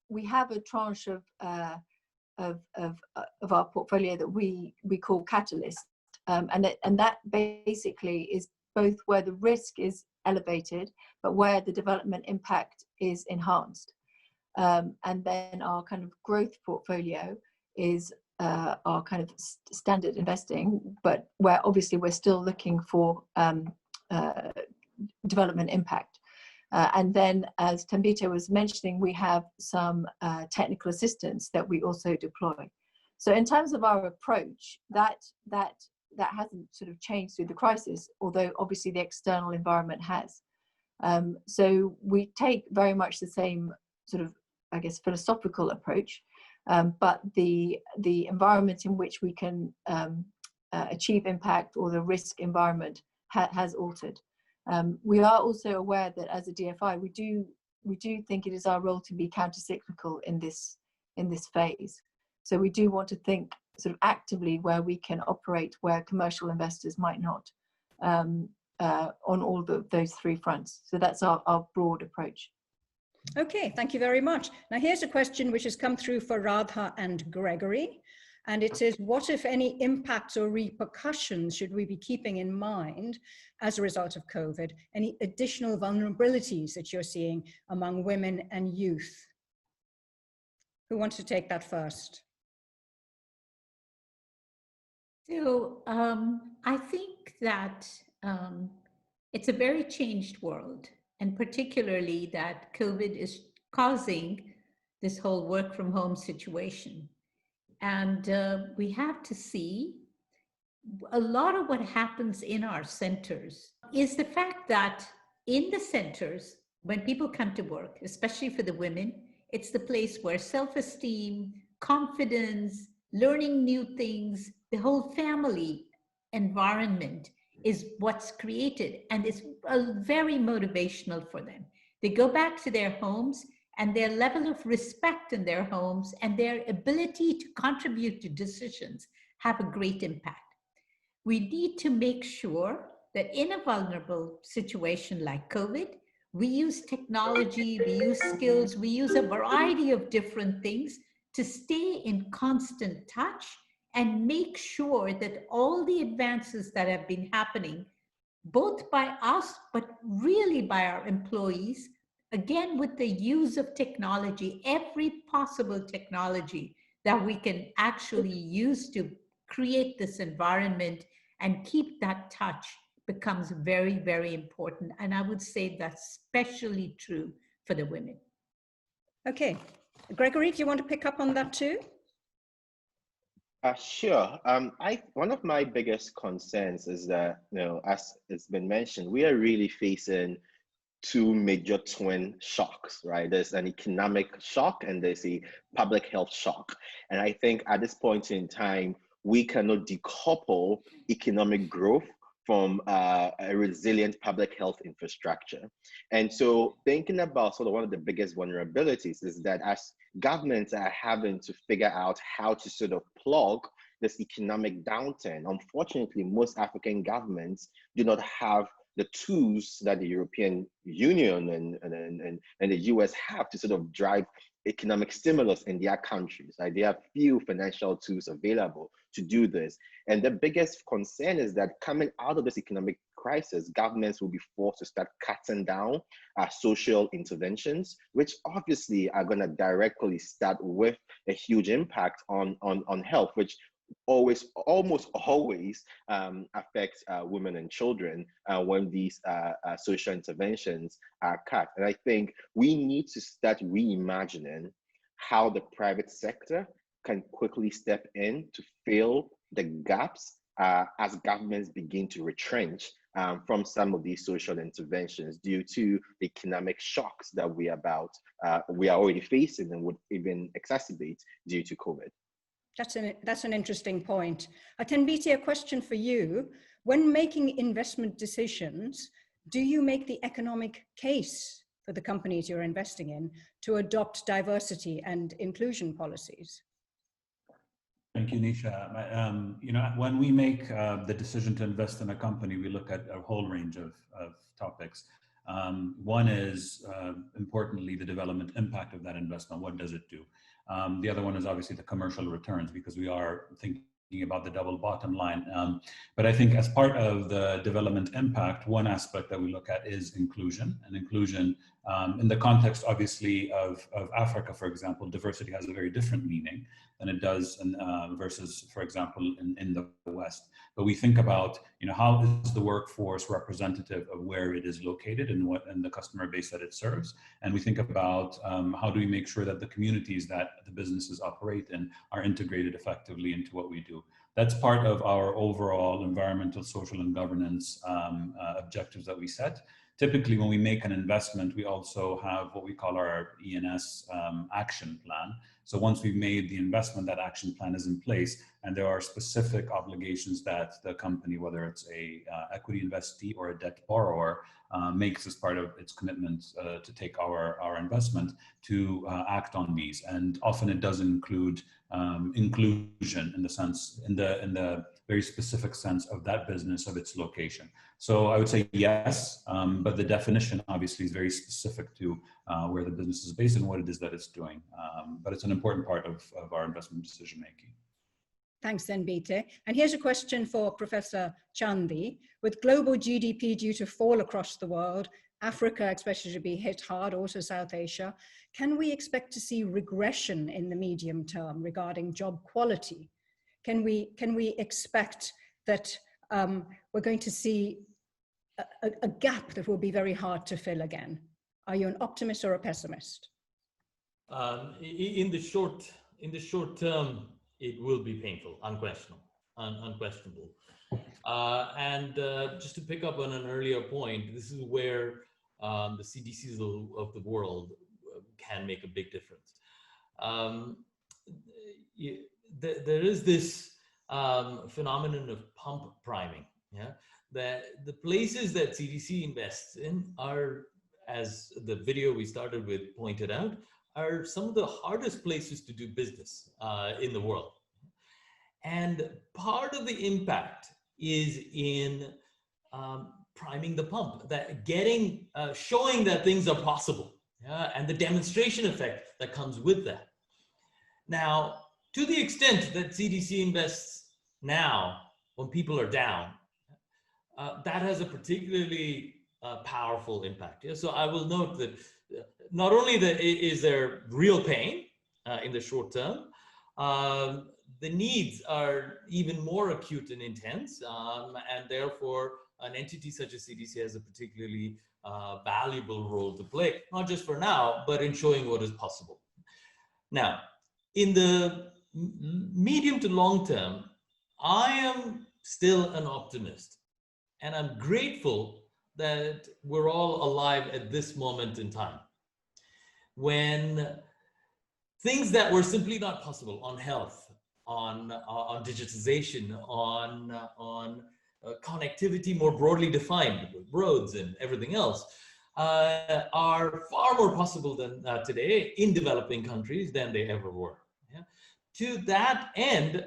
Speaker 3: we have a tranche of our portfolio that we call Catalyst, and that basically is both where the risk is elevated, but where the development impact is enhanced. And then our kind of growth portfolio is our kind of standard investing, but where obviously we're still looking for development impact. And then, as Tenbite was mentioning, we have some technical assistance that we also deploy. So in terms of our approach, that hasn't sort of changed through the crisis, although obviously the external environment has. So we take very much the same sort of, I guess, philosophical approach, but the environment in which we can achieve impact, or the risk environment, has altered. We are also aware that as a DFI, we do think it is our role to be countercyclical in this phase. So we do want to think sort of actively where we can operate where commercial investors might not, on all those three fronts. So that's our broad approach.
Speaker 1: Okay, thank you very much. Now here's a question which has come through for Radha and Gregory, and it is, what, if any, impacts or repercussions should we be keeping in mind as a result of COVID? Any additional vulnerabilities that you're seeing among women and youth? Who wants to take that first?
Speaker 4: So I think that it's a very changed world, and particularly that COVID is causing this whole work from home situation. And we have to see a lot of what happens in our centers is the fact that in the centers, when people come to work, especially for the women, it's the place where self-esteem, confidence, learning new things, the whole family environment is what's created, and it's very motivational for them. They go back to their homes, and their level of respect in their homes and their ability to contribute to decisions have a great impact. We need to make sure that in a vulnerable situation like COVID, we use technology, we use skills, we use a variety of different things to stay in constant touch and make sure that all the advances that have been happening, both by us, but really by our employees, again, with the use of technology, every possible technology that we can actually use to create this environment and keep that touch becomes very, very important. And I would say that's especially true for the women.
Speaker 1: Okay. Gregory, do you want to pick up on that too?
Speaker 5: Sure. One of my biggest concerns is that, as it's been mentioned, we are really facing two major twin shocks, right? There's an economic shock and there's a public health shock. And I think at this point in time, we cannot decouple economic growth from a resilient public health infrastructure. And so thinking about sort of one of the biggest vulnerabilities is that as governments are having to figure out how to sort of plug this economic downturn, unfortunately, most African governments do not have the tools that the European Union and the US have to sort of drive economic stimulus in their countries. Like they have few financial tools available to do this. And the biggest concern is that coming out of this economic crisis, governments will be forced to start cutting down social interventions, which obviously are going to directly start with a huge impact on health, which almost always affects women and children when these social interventions are cut. And I think we need to start reimagining how the private sector can quickly step in to fill the gaps as governments begin to retrench from some of these social interventions due to the economic shocks that we are already facing and would even exacerbate due to COVID.
Speaker 1: That's an interesting point. Atenbiti, a question for you. When making investment decisions, do you make the economic case for the companies you're investing in to adopt diversity and inclusion policies?
Speaker 7: Thank you, Nisha. When we make the decision to invest in a company, we look at a whole range of topics. One is, importantly, the development impact of that investment. What does it do? The other one is obviously the commercial returns, because we are thinking about the double bottom line. But I think as part of the development impact, one aspect that we look at is inclusion. And inclusion in the context, obviously, of Africa, for example, diversity has a very different meaning than it does versus, for example, in the West. But we think about, how is the workforce representative of where it is located and the customer base that it serves. And we think about how do we make sure that the communities that the businesses operate in are integrated effectively into what we do. That's part of our overall environmental, social, and governance objectives that we set. Typically, when we make an investment, we also have what we call our E&S action plan. So once we've made the investment, that action plan is in place, and there are specific obligations that the company, whether it's a equity investee or a debt borrower, makes as part of its commitment to take our investment to act on these. And often it does include inclusion in the very specific sense of that business, of its location. So I would say yes, but the definition obviously is very specific to where the business is based and what it is that it's doing. But it's an important part of our investment decision making.
Speaker 1: Thanks, Atenbiti. And here's a question for Professor Chandi. With global GDP due to fall across the world, Africa especially to be hit hard, also South Asia, can we expect to see regression in the medium term regarding job quality? Can we expect that we're going to see a gap that will be very hard to fill again? Are you an optimist or a pessimist?
Speaker 6: In the short term, it will be painful, unquestionable. And just to pick up on an earlier point, this is where the CDCs of the world can make a big difference. There is this phenomenon of pump priming. Yeah, that the places that CDC invests in are, as the video we started with pointed out, are some of the hardest places to do business in the world. And part of the impact is in priming the pump, that getting, showing that things are possible, yeah, and the demonstration effect that comes with that. Now, to the extent that CDC invests now when people are down, that has a particularly powerful impact. Yeah? So I will note that not only is there real pain in the short term, the needs are even more acute and intense, and therefore an entity such as CDC has a particularly valuable role to play, not just for now, but in showing what is possible. Now, in the medium to long term, I am still an optimist, and I'm grateful that we're all alive at this moment in time, when things that were simply not possible on health, on digitization, on connectivity more broadly defined, roads and everything else, are far more possible than today in developing countries than they ever were. Yeah? To that end,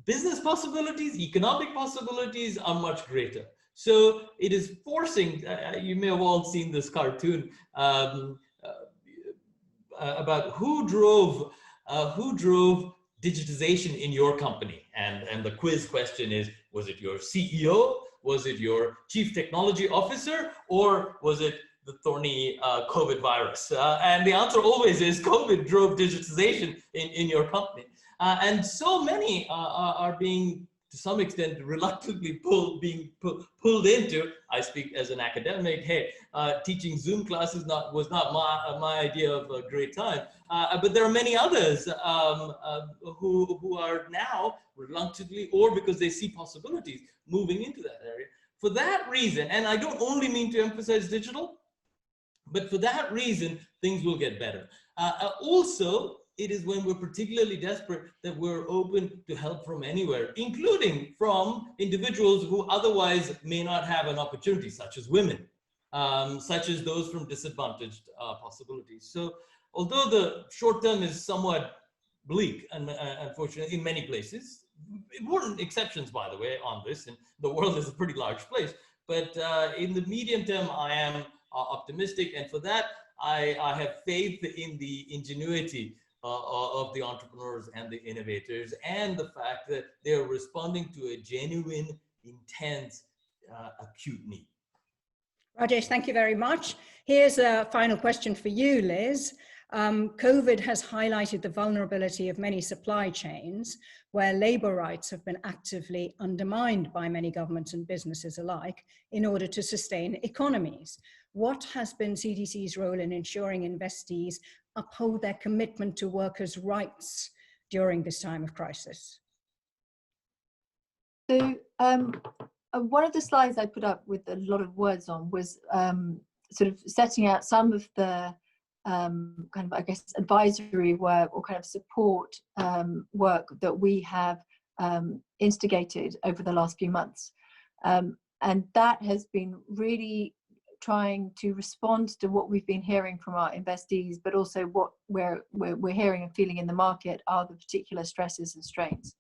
Speaker 6: business possibilities, economic possibilities are much greater. So it is forcing, you may have all seen this cartoon about who drove digitization in your company. And the quiz question is, was it your CEO? Was it your chief technology officer? Or was it the thorny COVID virus? And the answer always is COVID drove digitization in your company. And so many are being, to some extent, reluctantly pulled into. I speak as an academic. Hey, teaching Zoom classes was not my idea of a great time. But there are many others who are now reluctantly, or because they see possibilities, moving into that area. For that reason, and I don't only mean to emphasize digital, but for that reason, things will get better. Also, it is when we're particularly desperate that we're open to help from anywhere, including from individuals who otherwise may not have an opportunity, such as women, such as those from disadvantaged possibilities. So although the short term is somewhat bleak, and unfortunately in many places, important exceptions, by the way, on this, and the world is a pretty large place, but in the medium term, I am optimistic, and for that, I have faith in the ingenuity of the entrepreneurs and the innovators, and the fact that they're responding to a genuine, intense, acute need.
Speaker 1: Rajesh, thank you very much. Here's a final question for you, Liz. COVID has highlighted the vulnerability of many supply chains where labor rights have been actively undermined by many governments and businesses alike in order to sustain economies. What has been CDC's role in ensuring investees uphold their commitment to workers' rights during this time of crisis?
Speaker 3: So one of the slides I put up with a lot of words on was sort of setting out some of the kind of, I guess, advisory work or kind of support work that we have instigated over the last few months. And that has been really trying to respond to what we've been hearing from our investees, but also what we're hearing and feeling in the market are the particular stresses and strains.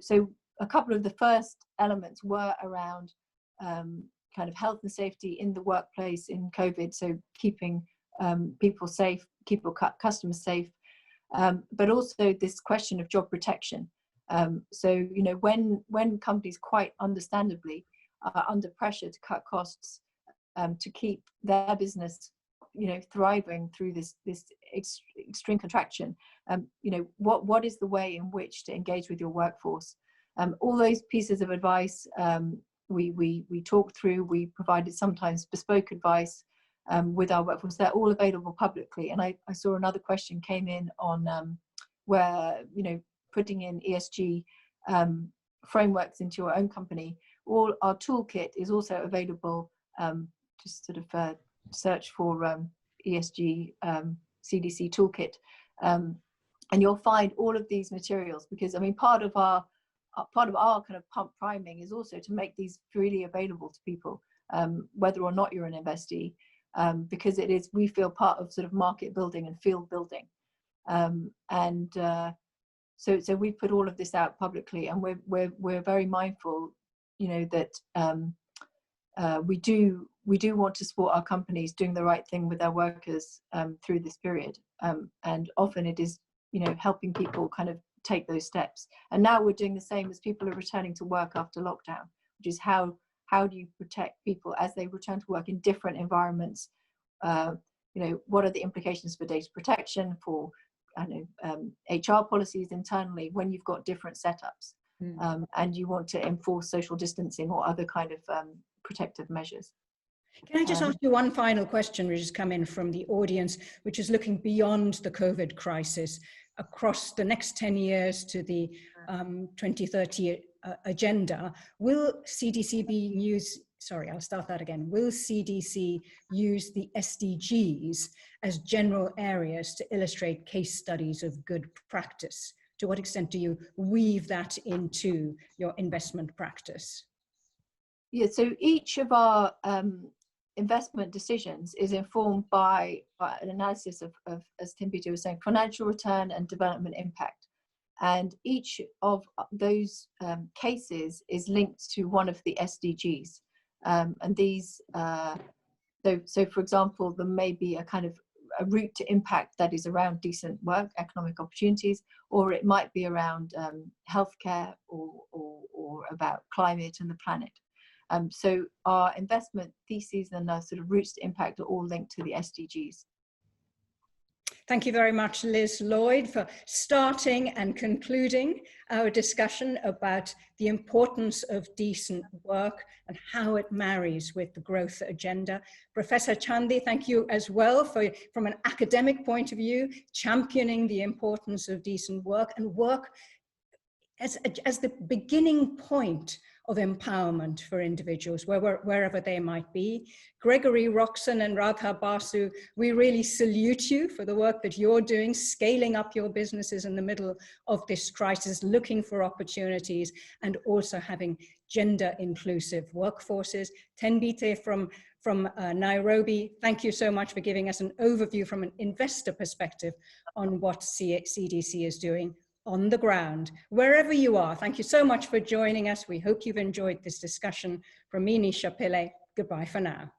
Speaker 3: So a couple of the first elements were around kind of health and safety in the workplace in COVID, so keeping people safe, keep customers safe, but also this question of job protection. So, you know, when companies quite understandably are under pressure to cut costs to keep their business, you know, thriving through this extreme contraction, you know, what is the way in which to engage with your workforce? All those pieces of advice we talked through. We provided sometimes bespoke advice with our workforce. They're all available publicly. And I saw another question came in on where, you know, putting in ESG frameworks into your own company. All our toolkit is also available just sort of search for ESG CDC toolkit, and you'll find all of these materials, because I mean part of our kind of pump priming is also to make these freely available to people, whether or not you're an investee, because it is, we feel, part of sort of market building and field building, so we put all of this out publicly, and we're very mindful, you know, that we do want to support our companies doing the right thing with their workers through this period, and often it is, you know, helping people kind of take those steps. And now we're doing the same as people are returning to work after lockdown, which is how do you protect people as they return to work in different environments? You know, what are the implications for data protection, for HR policies internally when you've got different setups, and you want to enforce social distancing or other kind of protective measures.
Speaker 1: Can I just ask you one final question, which has come in from the audience, which is looking beyond the COVID crisis across the next 10 years to the 2030 agenda? Will CDC Will CDC use the SDGs as general areas to illustrate case studies of good practice? To what extent do you weave that into your investment practice?
Speaker 3: Yeah, so each of our investment decisions is informed by an analysis of, as Tim Peter was saying, financial return and development impact. And each of those cases is linked to one of the SDGs. And these, so for example, there may be a kind of a route to impact that is around decent work, economic opportunities, or it might be around healthcare or about climate and the planet. So our investment theses and our sort of routes to impact are all linked to the SDGs.
Speaker 1: Thank you very much, Liz Lloyd, for starting and concluding our discussion about the importance of decent work and how it marries with the growth agenda. Professor Chandy, thank you as well for, from an academic point of view, championing the importance of decent work and work as the beginning point of empowerment for individuals, wherever they might be. Gregory Roxon and Radha Basu, we really salute you for the work that you're doing, scaling up your businesses in the middle of this crisis, looking for opportunities, and also having gender inclusive workforces. Tenbite from Nairobi, thank you so much for giving us an overview from an investor perspective on what CDC is doing on the ground, wherever you are. Thank you so much for joining us. We hope you've enjoyed this discussion. From me, Nisha Pillay, goodbye for now.